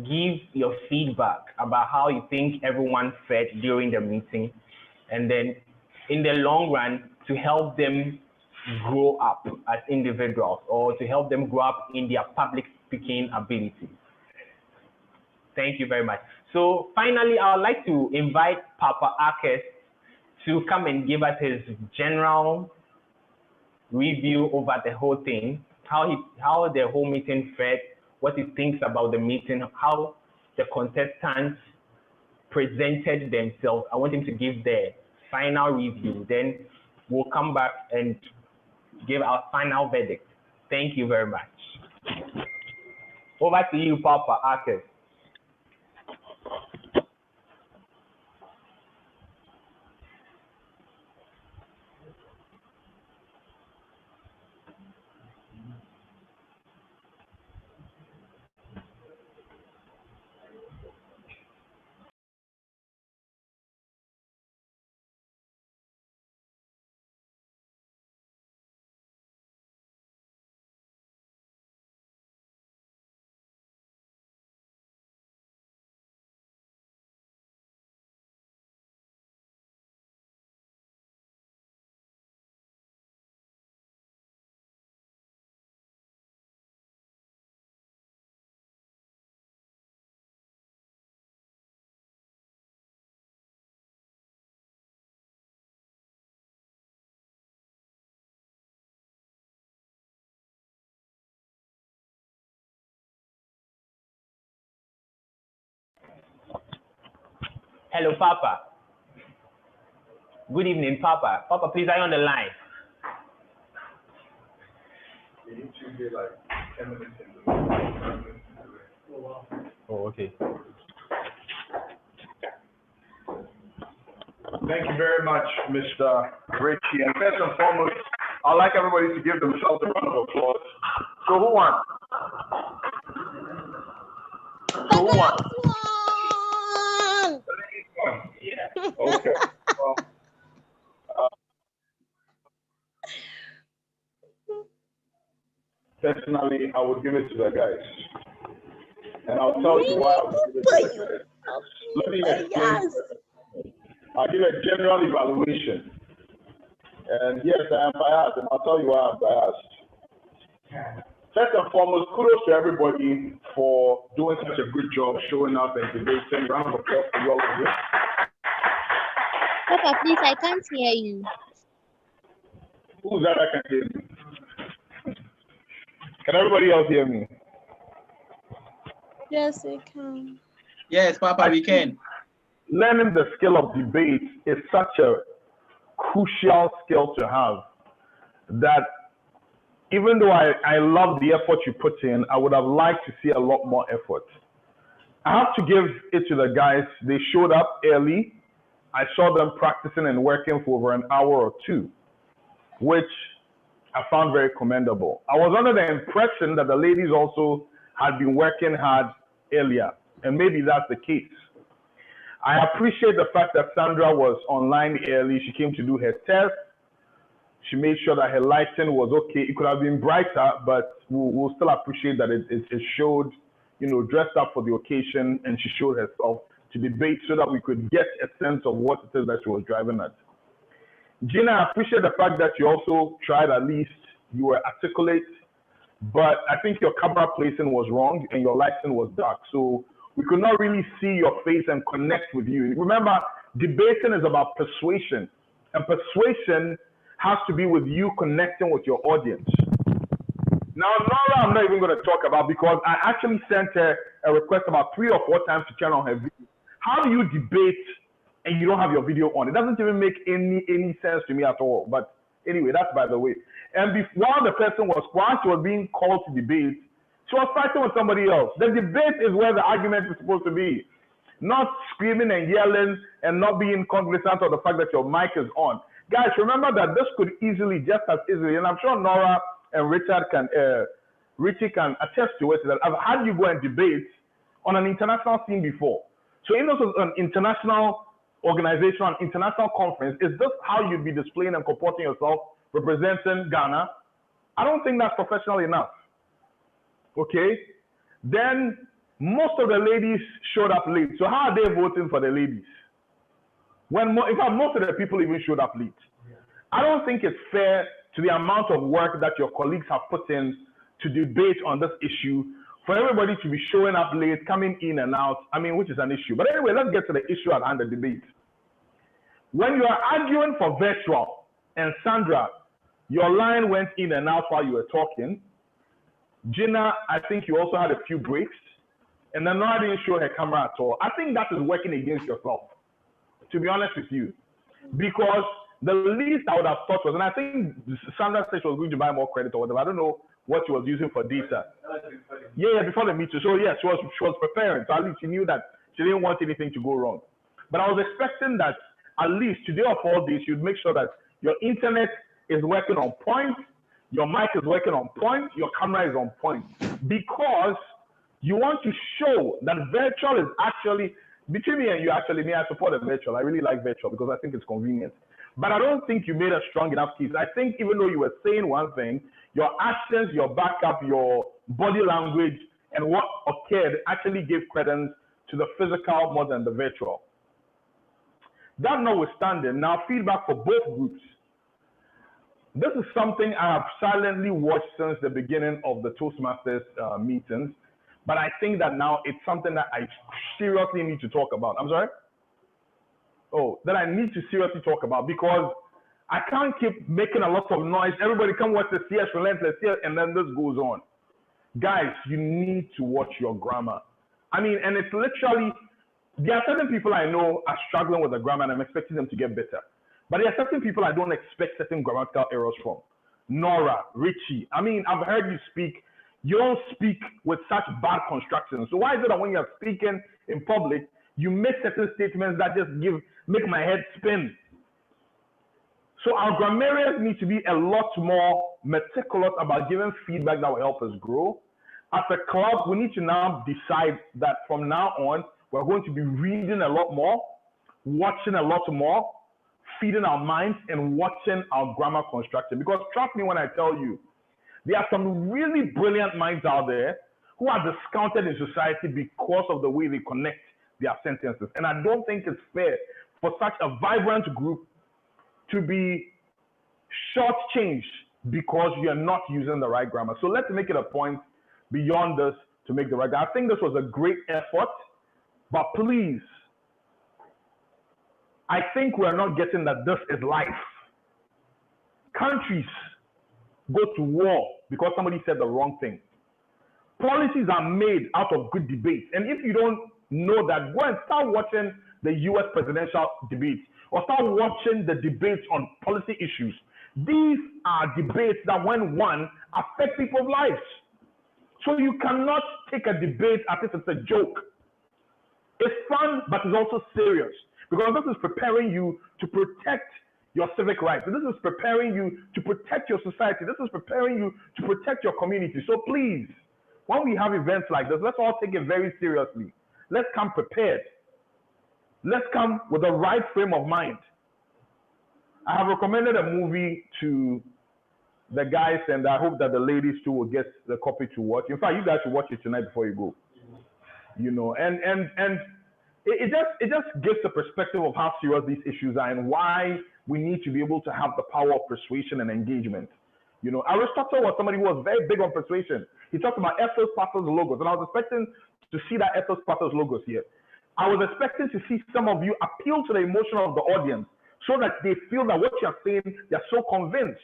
give your feedback about how you think everyone fared during the meeting, and then in the long run to help them grow up as individuals or to help them grow up in their public speaking abilities. Thank you very much. So finally, I would like to invite Papa Akes to come and give us his general review over the whole thing, how the whole meeting fared, what he thinks about the meeting, how the contestants presented themselves. I want him to give the final review. Then we'll come back and give our final verdict. Thank you very much. Over to you, Papa Akes. Hello, Papa. Good evening, Papa. Papa, please, are you on the line? Oh, okay. Thank you very much, Mr. Richie. And first and foremost, I'd like everybody to give themselves a round of applause. So who won? Yeah. Okay. Well, personally, I would give it to the guys. And I'll tell you why I would give it to the guys. Let me explain. I'll give a general evaluation. And yes, I am biased, and I'll tell you why I'm biased. First and foremost, kudos to everybody for doing such a good job showing up and debating. Round of applause to you all of you. Papa, please, I can't hear you. Who's that? I can hear you. Can everybody else hear me? Yes, we can. Yes, Papa, we can. Learning the skill of debate is such a crucial skill to have that even though I love the effort you put in, I would have liked to see a lot more effort. I have to give it to the guys. They showed up early. I saw them practicing and working for over an hour or two, which I found very commendable. I was under the impression that the ladies also had been working hard earlier, and maybe that's the case. I appreciate the fact that Sandra was online early. She came to do her test. She made sure that her lighting was okay. It could have been brighter, but we'll still appreciate that it showed, dressed up for the occasion, and she showed herself to debate so that we could get a sense of what it is that she was driving at. Gina, I appreciate the fact that you also tried, at least you were articulate, but I think your camera placing was wrong and your lighting was dark. So we could not really see your face and connect with you. Remember, debating is about persuasion, and persuasion has to be with you connecting with your audience. Now, Nora, I'm not even going to talk about because I actually sent her a request about 3 or 4 times to turn on her video. How do you debate and you don't have your video on? It doesn't even make any sense to me at all. But Anyway, that's by the way. And while she was being called to debate, she was fighting with somebody else. The debate is where the argument is supposed to be, not screaming and yelling and not being cognizant of the fact that your mic is on. Guys, remember that this could easily, just as easily, and I'm sure Nora and Richie can attest to it, that I've had you go and debate on an international scene before. So if this was an international organization, an international conference, is this how you'd be displaying and comporting yourself representing Ghana? I don't think that's professional enough. Okay? Then most of the ladies showed up late. So how are they voting for the ladies? In fact, most of the people even showed up late. I don't think it's fair to the amount of work that your colleagues have put in to debate on this issue for everybody to be showing up late, coming in and out, which is an issue. But anyway, let's get to the issue at hand, the debate. When you are arguing for virtual, and Sandra, your line went in and out while you were talking. Gina, I think you also had a few breaks. And then Nora didn't show her camera at all. I think that is working against yourself, to be honest with you. Because the least I would have thought was, and I think Sandra said she was going to buy more credit or whatever. I don't know what she was using for data. Yeah, before the meeting. So yeah, she was preparing. So at least she knew that she didn't want anything to go wrong. But I was expecting that at least today of all days, you'd make sure that your internet is working on point, your mic is working on point, your camera is on point. Because you want to show that virtual is actually, between me and you, actually, I support the virtual. I really like virtual because I think it's convenient. But I don't think you made a strong enough case. I think even though you were saying one thing, your actions, your backup, your body language, and what occurred actually gave credence to the physical more than the virtual. That notwithstanding, now feedback for both groups. This is something I have silently watched since the beginning of the Toastmasters meetings. But I think that now it's something that I seriously need to talk about. I'm sorry? Oh, that I need to seriously talk about because I can't keep making a lot of noise. Everybody come watch the CS Relentless, and then this goes on. Guys, you need to watch your grammar. And it's literally, there are certain people I know are struggling with the grammar and I'm expecting them to get better. But there are certain people I don't expect certain grammatical errors from. Nora, Richie, I've heard you speak. You don't speak with such bad constructions. So why is it that when you're speaking in public, you make certain statements that just make my head spin? So our grammarians need to be a lot more meticulous about giving feedback that will help us grow. As a club, we need to now decide that from now on, we're going to be reading a lot more, watching a lot more, feeding our minds and watching our grammar construction. Because trust me when I tell you, there are some really brilliant minds out there who are discounted in society because of the way they connect their sentences. And I don't think it's fair for such a vibrant group to be shortchanged because you're not using the right grammar. So let's make it a point beyond this to make the right grammar. I think this was a great effort, but please, I think we're not getting that this is life. Countries go to war because somebody said the wrong thing. Policies are made out of good debates. And if you don't know that, go and start watching the US presidential debates or start watching the debates on policy issues. These are debates that when won, affect people's lives. So you cannot take a debate as if it's a joke. It's fun, but it's also serious because this is preparing you to protect your civic rights. This is preparing you to protect your society. This is preparing you to protect your community. So please, when we have events like this, let's all take it very seriously. Let's come prepared. Let's come with the right frame of mind. I have recommended a movie to the guys, and I hope that the ladies too will get the copy to watch. In fact, you guys should watch it tonight before you go. And it just gives the perspective of how serious these issues are and why we need to be able to have the power of persuasion and engagement. Aristotle was somebody who was very big on persuasion. He talked about ethos, pathos, logos, and I was expecting to see that ethos, pathos, logos here. I was expecting to see some of you appeal to the emotion of the audience so that they feel that what you're saying, they're so convinced.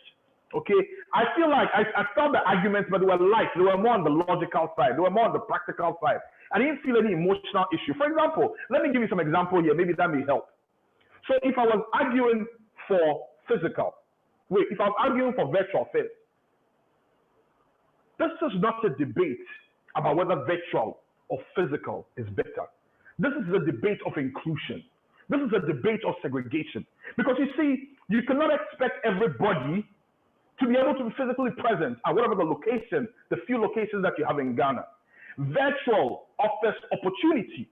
Okay, I feel like I felt the arguments, but they were light. They were more on the logical side. They were more on the practical side. I didn't feel any emotional issue. For example, let me give you some example here. Maybe that may help. So if I was arguing for physical, wait, if I'm arguing for virtual first, this is not a debate about whether virtual or physical is better. This is a debate of inclusion. This is a debate of segregation. Because you see, you cannot expect everybody to be able to be physically present at whatever the location, the few locations that you have in Ghana. Virtual offers opportunity.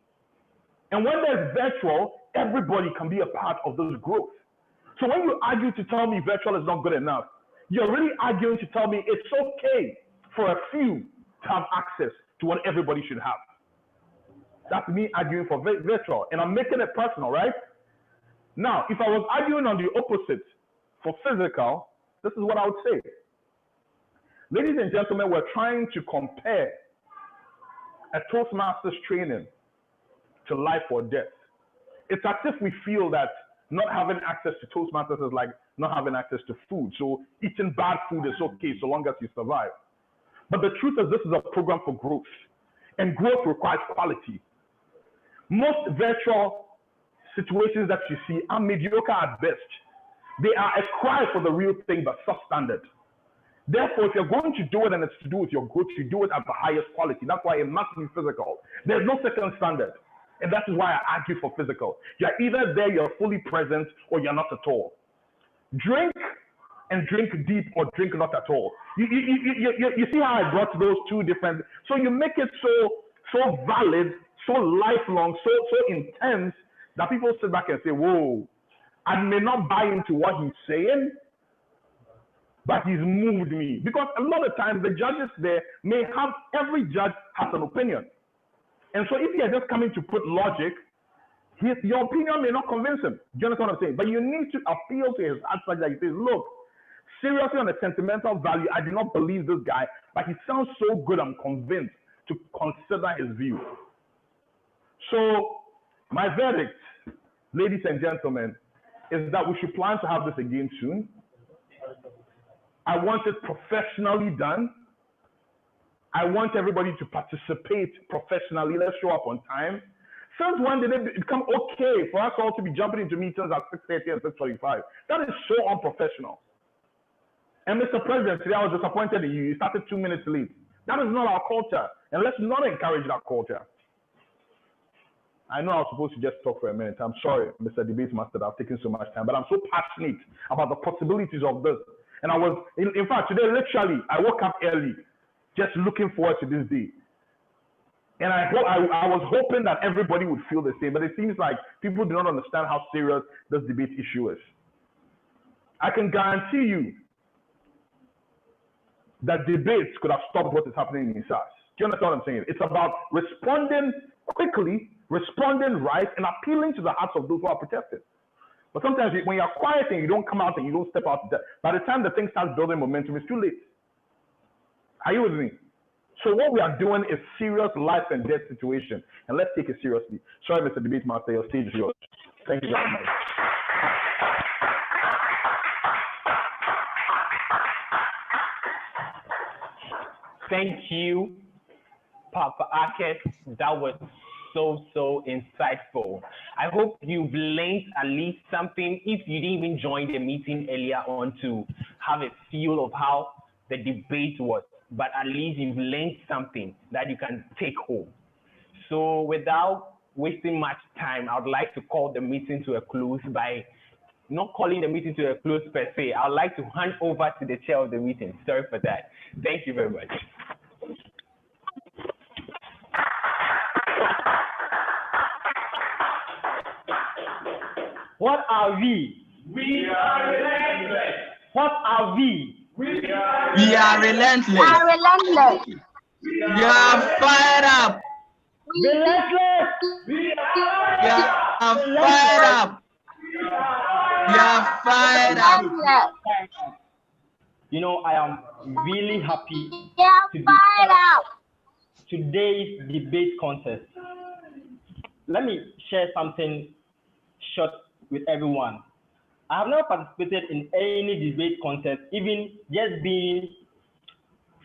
And when there's virtual, everybody can be a part of those growth. So when you argue to tell me virtual is not good enough, you're really arguing to tell me it's okay for a few to have access to what everybody should have. That's me arguing for virtual, and I'm making it personal, right? Now, if I was arguing on the opposite for physical, this is what I would say. Ladies and gentlemen, we're trying to compare a Toastmasters training to life or death. It's as if we feel that not having access to Toastmasters is like not having access to food. So eating bad food is okay so long as you survive. But the truth is, this is a program for growth, and growth requires quality. Most virtual situations that you see are mediocre at best. They are a cry for the real thing, but substandard. Therefore, if you're going to do it and it's to do with your growth, you do it at the highest quality. That's why it must be physical. There's no second standard. And that is why I argue for physical. You're either there, you're fully present, or you're not at all. Drink and drink deep, or drink not at all. You see how I brought those two different. So you make it so valid, so lifelong, so intense that people sit back and say, whoa, I may not buy into what he's saying, but he's moved me. Because a lot of times the judges there may have, every judge has an opinion. And so if you're just coming to put logic, your opinion may not convince him. Do you understand what I'm saying? But you need to appeal to his heart such that he says, look, seriously on a sentimental value, I do not believe this guy, but he sounds so good, I'm convinced to consider his view. So my verdict, ladies and gentlemen, is that we should plan to have this again soon. I want it professionally done. I want everybody to participate professionally. Let's show up on time. Since when did it become okay for us all to be jumping into meetings at 6:30 and 6:45? That is so unprofessional. And Mr. President, today I was disappointed in you. You started 2 minutes late. That is not our culture. And let's not encourage that culture. I know I was supposed to just talk for a minute. I'm sorry, Mr. Debate Master, that I've taken so much time, but I'm so passionate about the possibilities of this. And I was, in fact, today, literally, I woke up early, just looking forward to this day. And I was hoping that everybody would feel the same, but it seems like people do not understand how serious this debate issue is. I can guarantee you that debates could have stopped what is happening in SARS. Do you understand what I'm saying? It's about responding quickly, responding right, and appealing to the hearts of those who are protesting. But sometimes when you're quiet and you don't come out and you don't step out, by the time the thing starts building momentum, it's too late. Are you with me? So what we are doing is serious life and death situation, and let's take it seriously. Sorry, Mr. Debate Master, your stage is yours. Thank you very much. Thank you, Papa Akes. That was so insightful. I hope you've learned at least something, if you didn't even join the meeting earlier on, to have a feel of how the debate was. But at least you've learned something that you can take home. So without wasting much time, I would like to call the meeting to a close by not calling the meeting to a close per se. I would like to hand over to the chair of the meeting. Sorry for that. Thank you very much. What are we? We are relentless. What are we? We are relentless. We are relentless. We are fired up. Relentless. We are fired up. We are fired up. You know, I am really happy to be fired up. Today's debate contest. Let me share something short with everyone. I have never participated in any debate contest, even just being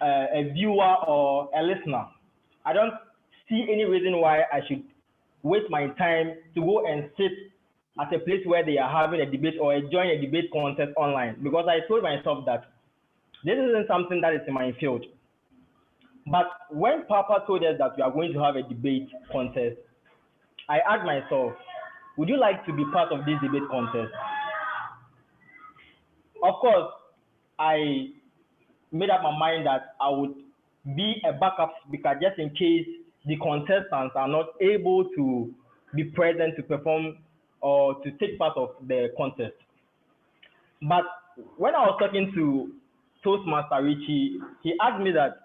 a viewer or a listener. I don't see any reason why I should waste my time to go and sit at a place where they are having a debate or join a debate contest online, because I told myself that this isn't something that is in my field. But when Papa told us that we are going to have a debate contest, I asked myself, would you like to be part of this debate contest? Of course, I made up my mind that I would be a backup speaker just in case the contestants are not able to be present to perform or to take part of the contest. But when I was talking to Toastmaster Richie, he asked me that,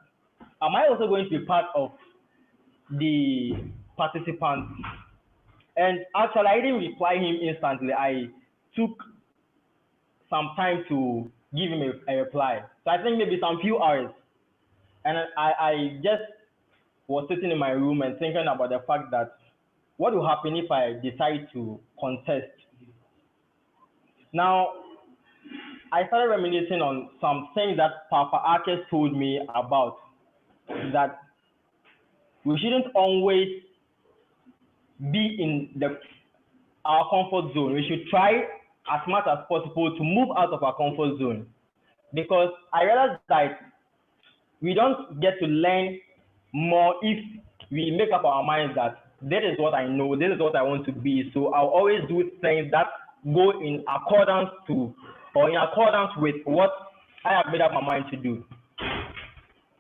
am I also going to be part of the participants? And actually, I didn't reply him instantly. I took some time to give him a reply. So I think maybe some few hours. And I just was sitting in my room and thinking about the fact that what will happen if I decide to contest? Now, I started reminiscing on some things that Papa Akes told me about, that we shouldn't always be in our comfort zone. We should try as much as possible to move out of our comfort zone, because I realized that we don't get to learn more if we make up our minds that this is what I know, this is what I want to be. So I'll always do things that go in accordance to or in accordance with what I have made up my mind to do.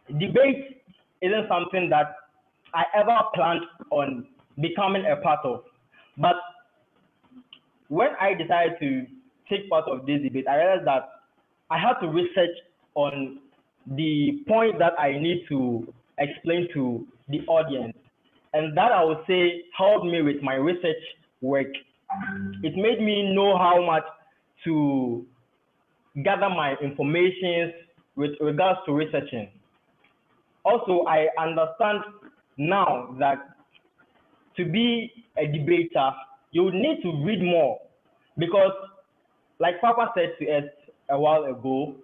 Debate isn't something that I ever planned on becoming a part of. But when I decided to take part of this debate, I realized that I had to research on the point that I need to explain to the audience. And that, I would say, helped me with my research work. It made me know how much to gather my information with regards to researching. Also, I understand now that to be a debater, you need to read more, because like Papa said to us a while ago,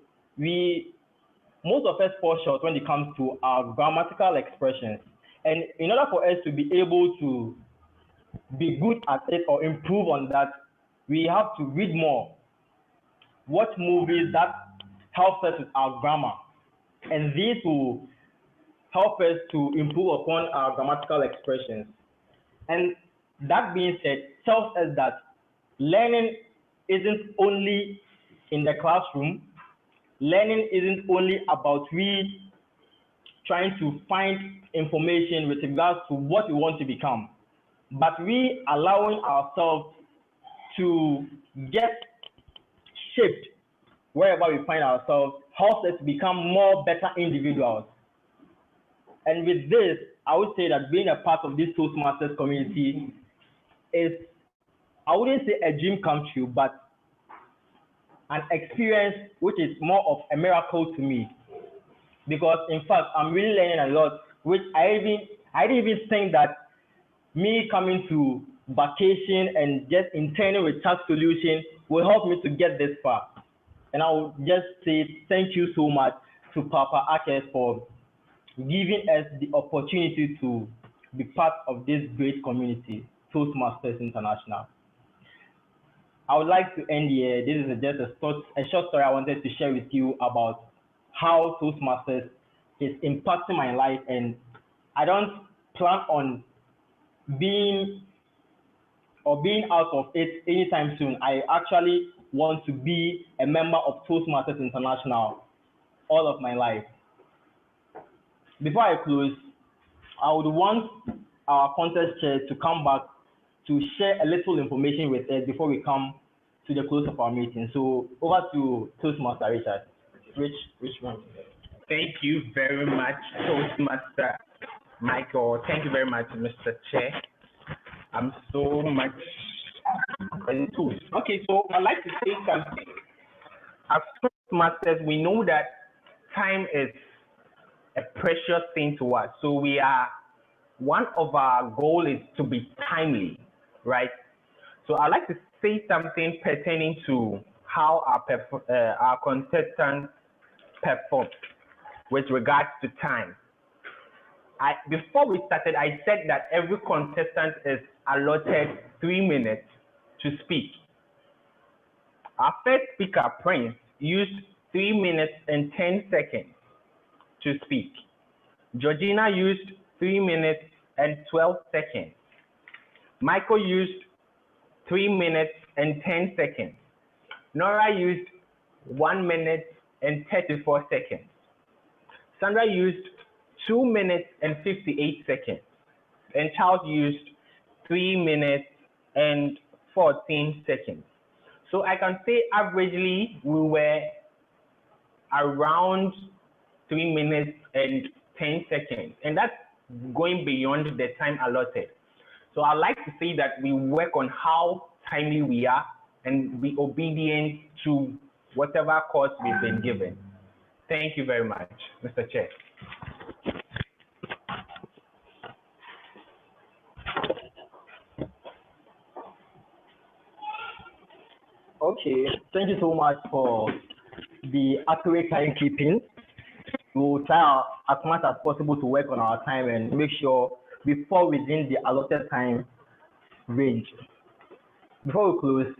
most of us fall short when it comes to our grammatical expressions. And in order for us to be able to be good at it or improve on that, we have to read more, watch movies that help us with our grammar. And this will help us to improve upon our grammatical expressions. And that being said, tells us that learning isn't only in the classroom. Learning isn't only about we trying to find information with regards to what we want to become, but we allowing ourselves to get shaped wherever we find ourselves, helps us to become more better individuals. And with this, I would say that being a part of this Toastmasters community is, I wouldn't say a dream come true, but an experience which is more of a miracle to me. Because in fact, I'm really learning a lot, which I didn't even think that me coming to vacation and just interning with tax solution will help me to get this far. And I will just say thank you so much to Papa Akes for giving us the opportunity to be part of this great community, Toastmasters International. I would like to end here. This is just a short story I wanted to share with you about how Toastmasters is impacting my life, and I don't plan on being out of it anytime soon. I actually want to be a member of Toastmasters International all of my life. Before I close, I would want our contest chair to come back to share a little information with us before we come to the close of our meeting. So over to Toastmaster Richard. Which one? Thank you very much, Toastmaster Michael. Thank you very much, Mr. Chair. I'm so much enthused. Okay, so I'd like to say something. As Toastmasters, we know that time is a precious thing to us. So one of our goals is to be timely, right? So I'd like to say something pertaining to how our contestants perform with regards to time. Before we started, I said that every contestant is allotted 3 minutes to speak. Our first speaker, Prince, used 3 minutes and 10 seconds to speak. Georgina used 3 minutes and 12 seconds. Michael used 3 minutes and 10 seconds. Nora used 1 minute and 34 seconds. Sandra used 2 minutes and 58 seconds. And Charles used 3 minutes and 14 seconds. So I can say averagely we were around 3 minutes and 10 seconds. And that's going beyond the time allotted. So I'd like to say that we work on how timely we are and be obedient to whatever course we've been given. Thank you very much, Mr. Chair. Okay, thank you so much for the accurate timekeeping. We will try as much as possible to work on our time and make sure we fall within the allotted time range. Before we close,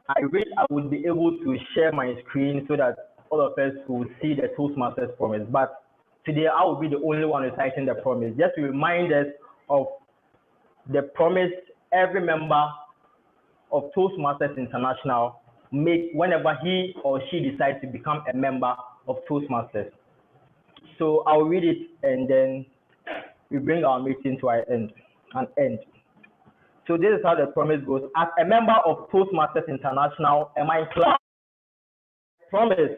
I wish I would be able to share my screen so that all of us will see the Toastmasters promise. But today I will be the only one reciting the promise, just to remind us of the promise every member of Toastmasters International make whenever he or she decides to become a member of Toastmasters. So I'll read it and then we bring our meeting to an end. So this is how the promise goes. As a member of Toastmasters International and my club, I promise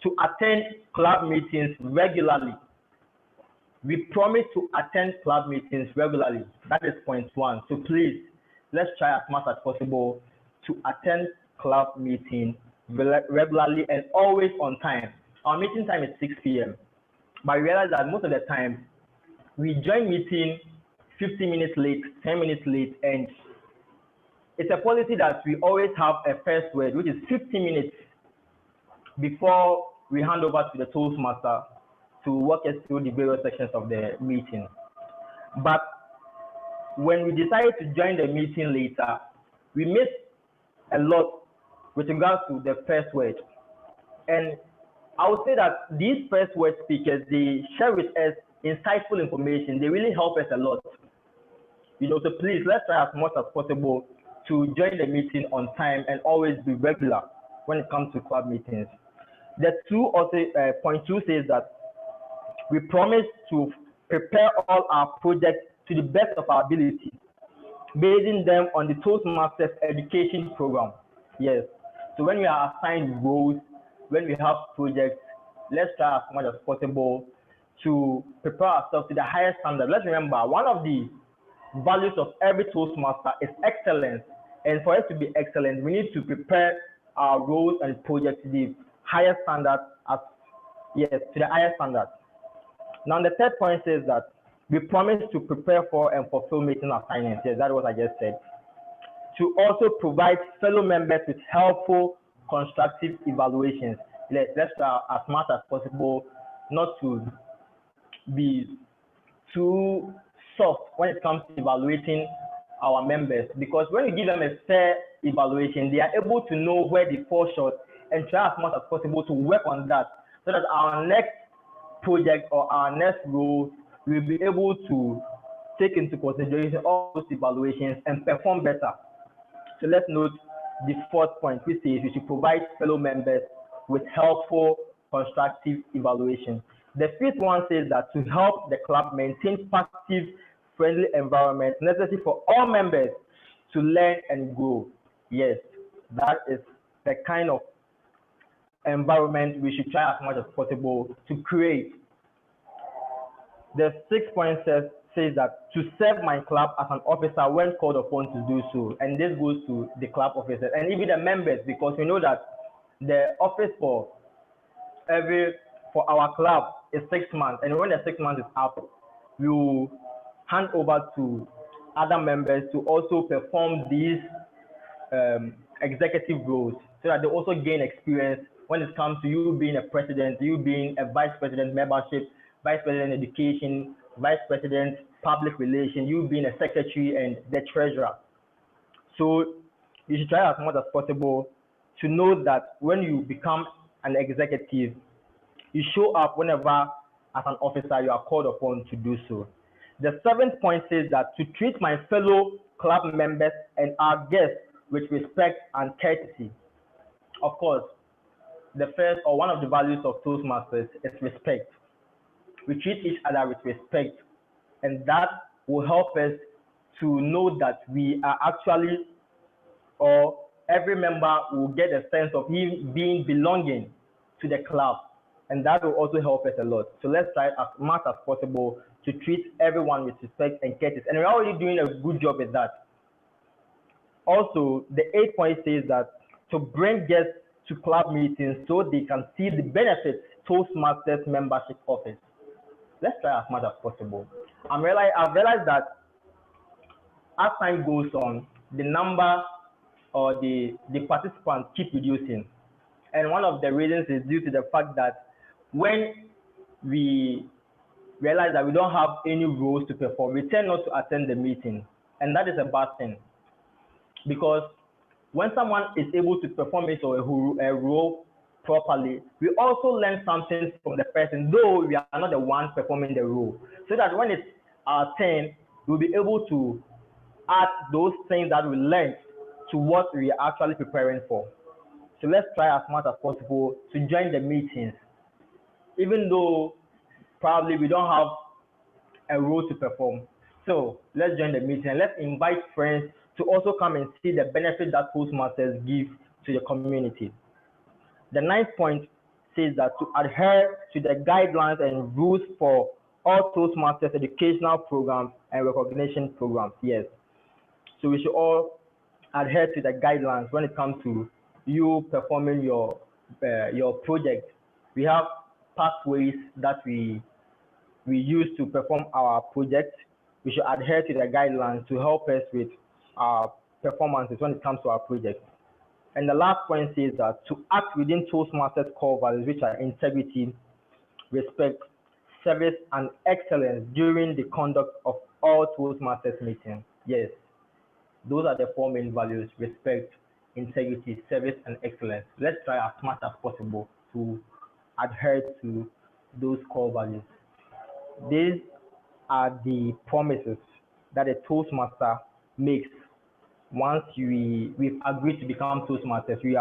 to attend club meetings regularly. We promise to attend club meetings regularly. That is point one. So please, let's try as much as possible to attend club meeting regularly and always on time. Our meeting time is 6 p.m. But I realize that most of the time, we join meeting 15 minutes late, 10 minutes late, and it's a policy that we always have a first word, which is 15 minutes before we hand over to the Toastmaster to walk us through the various sections of the meeting. But when we decided to join the meeting later, we missed a lot with regards to the first word. And I would say that these first word speakers, they share with us insightful information. They really help us a lot. So please, let's try as much as possible to join the meeting on time and always be regular when it comes to club meetings. The point two says that we promise to prepare all our projects to the best of our ability, basing them on the Toastmasters education program. Yes. So when we are assigned roles, when we have projects, let's try as much as possible to prepare ourselves to the highest standard. Let's remember, one of the values of every Toastmaster is excellence. And for us to be excellent, we need to prepare our roles and projects to the highest standard, to the highest standard. Now, the third point says that we promise to prepare for and fulfill meeting assignments. Yes, that's what I just said. To also provide fellow members with helpful, constructive evaluations. Let's try as much as possible not to be too soft when it comes to evaluating our members, because when we give them a fair evaluation, they are able to know where they fall short and try as much as possible to work on that, so that our next project or our next role will be able to take into consideration all those evaluations and perform better. So let's note the fourth point, which says we should provide fellow members with helpful, constructive evaluation. The fifth one says that to help the club maintain positive, friendly environment necessary for all members to learn and grow. Yes, that is the kind of environment we should try as much as possible to create. The sixth point says that to serve my club as an officer when called upon to do so, and this goes to the club officers and even the members, because we know that the office for our club is 6 months, and when the 6 months is up, we will hand over to other members to also perform these executive roles, so that they also gain experience when it comes to you being a president, you being a vice president membership, vice president education, vice president public relations, you being a secretary and the treasurer. So you should try as much as possible to know that when you become an executive, you show up whenever, as an officer, you are called upon to do so. The seventh point says that to treat my fellow club members and our guests with respect and courtesy. Of course, the first or one of the values of Toastmasters is respect. We treat each other with respect, and that will help us to know that we are actually, or every member will get a sense of him being belonging to the club, and that will also help us a lot. So let's try as much as possible to treat everyone with respect and courtesy, and we're already doing a good job with that. Also, the 8th point says that to bring guests to club meetings so they can see the benefits Toastmasters membership offers. Let's try as much as possible. I've realized that as time goes on, the number or the participants keep reducing. And one of the reasons is due to the fact that when we realize that we don't have any roles to perform, we tend not to attend the meeting. And that is a bad thing. Because when someone is able to perform it or a role properly, we also learn something from the person, though we are not the one performing the role. So that when it's our turn, we'll be able to add those things that we learned to what we are actually preparing for. So let's try as much as possible to join the meetings, even though probably we don't have a role to perform. So let's join the meeting and let's invite friends to also come and see the benefit that Toastmasters give to the community. The 9th point says that to adhere to the guidelines and rules for all Toastmasters educational programs and recognition programs. Yes. So we should all adhere to the guidelines when it comes to you performing your project. We have pathways that we use to perform our project. We should adhere to the guidelines to help us with our performances when it comes to our project. And the last point says that to act within Toastmasters core values, which are integrity, respect, service, and excellence during the conduct of all Toastmasters meetings. Yes, those are the 4 main values: respect, integrity, service, and excellence. Let's try as much as possible to adhere to those core values. These are the promises that a Toastmaster makes once we've agreed to become Toastmasters. We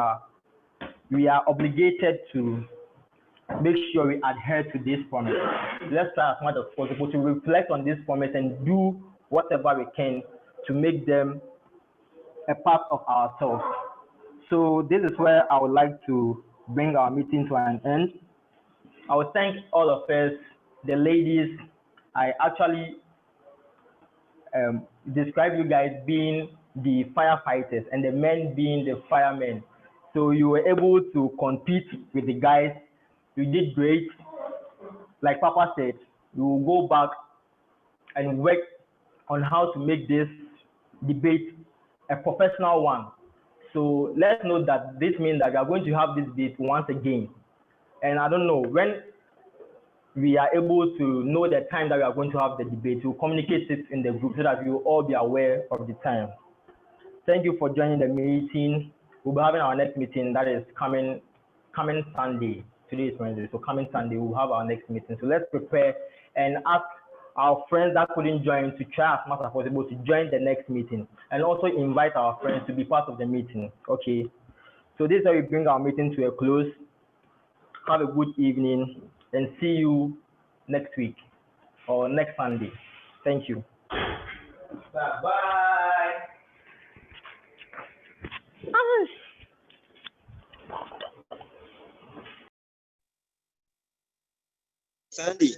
are obligated to make sure we adhere to this promise. Let's try as much as possible to reflect on this promise and do whatever we can to make them a part of ourselves. So this is where I would like to bring our meeting to an end. I would thank all of us, the ladies. I actually describe you guys being the firefighters and the men being the firemen. So you were able to compete with the guys. You did great. Like Papa said, you will go back and work on how to make this debate a professional one. So let's note that this means that we are going to have this debate once again. And I don't know, when we are able to know the time that we are going to have the debate, we'll communicate it in the group so that we will all be aware of the time. Thank you for joining the meeting. We'll be having our next meeting that is coming Sunday. Today is Wednesday, so coming Sunday we'll have our next meeting. So let's prepare and ask our friends that couldn't join to try as much as possible to join the next meeting, and also invite our friends to be part of the meeting. Okay. So this is how we bring our meeting to a close. Have a good evening and see you next week or next Sunday. Thank you. Bye-bye. Sandy.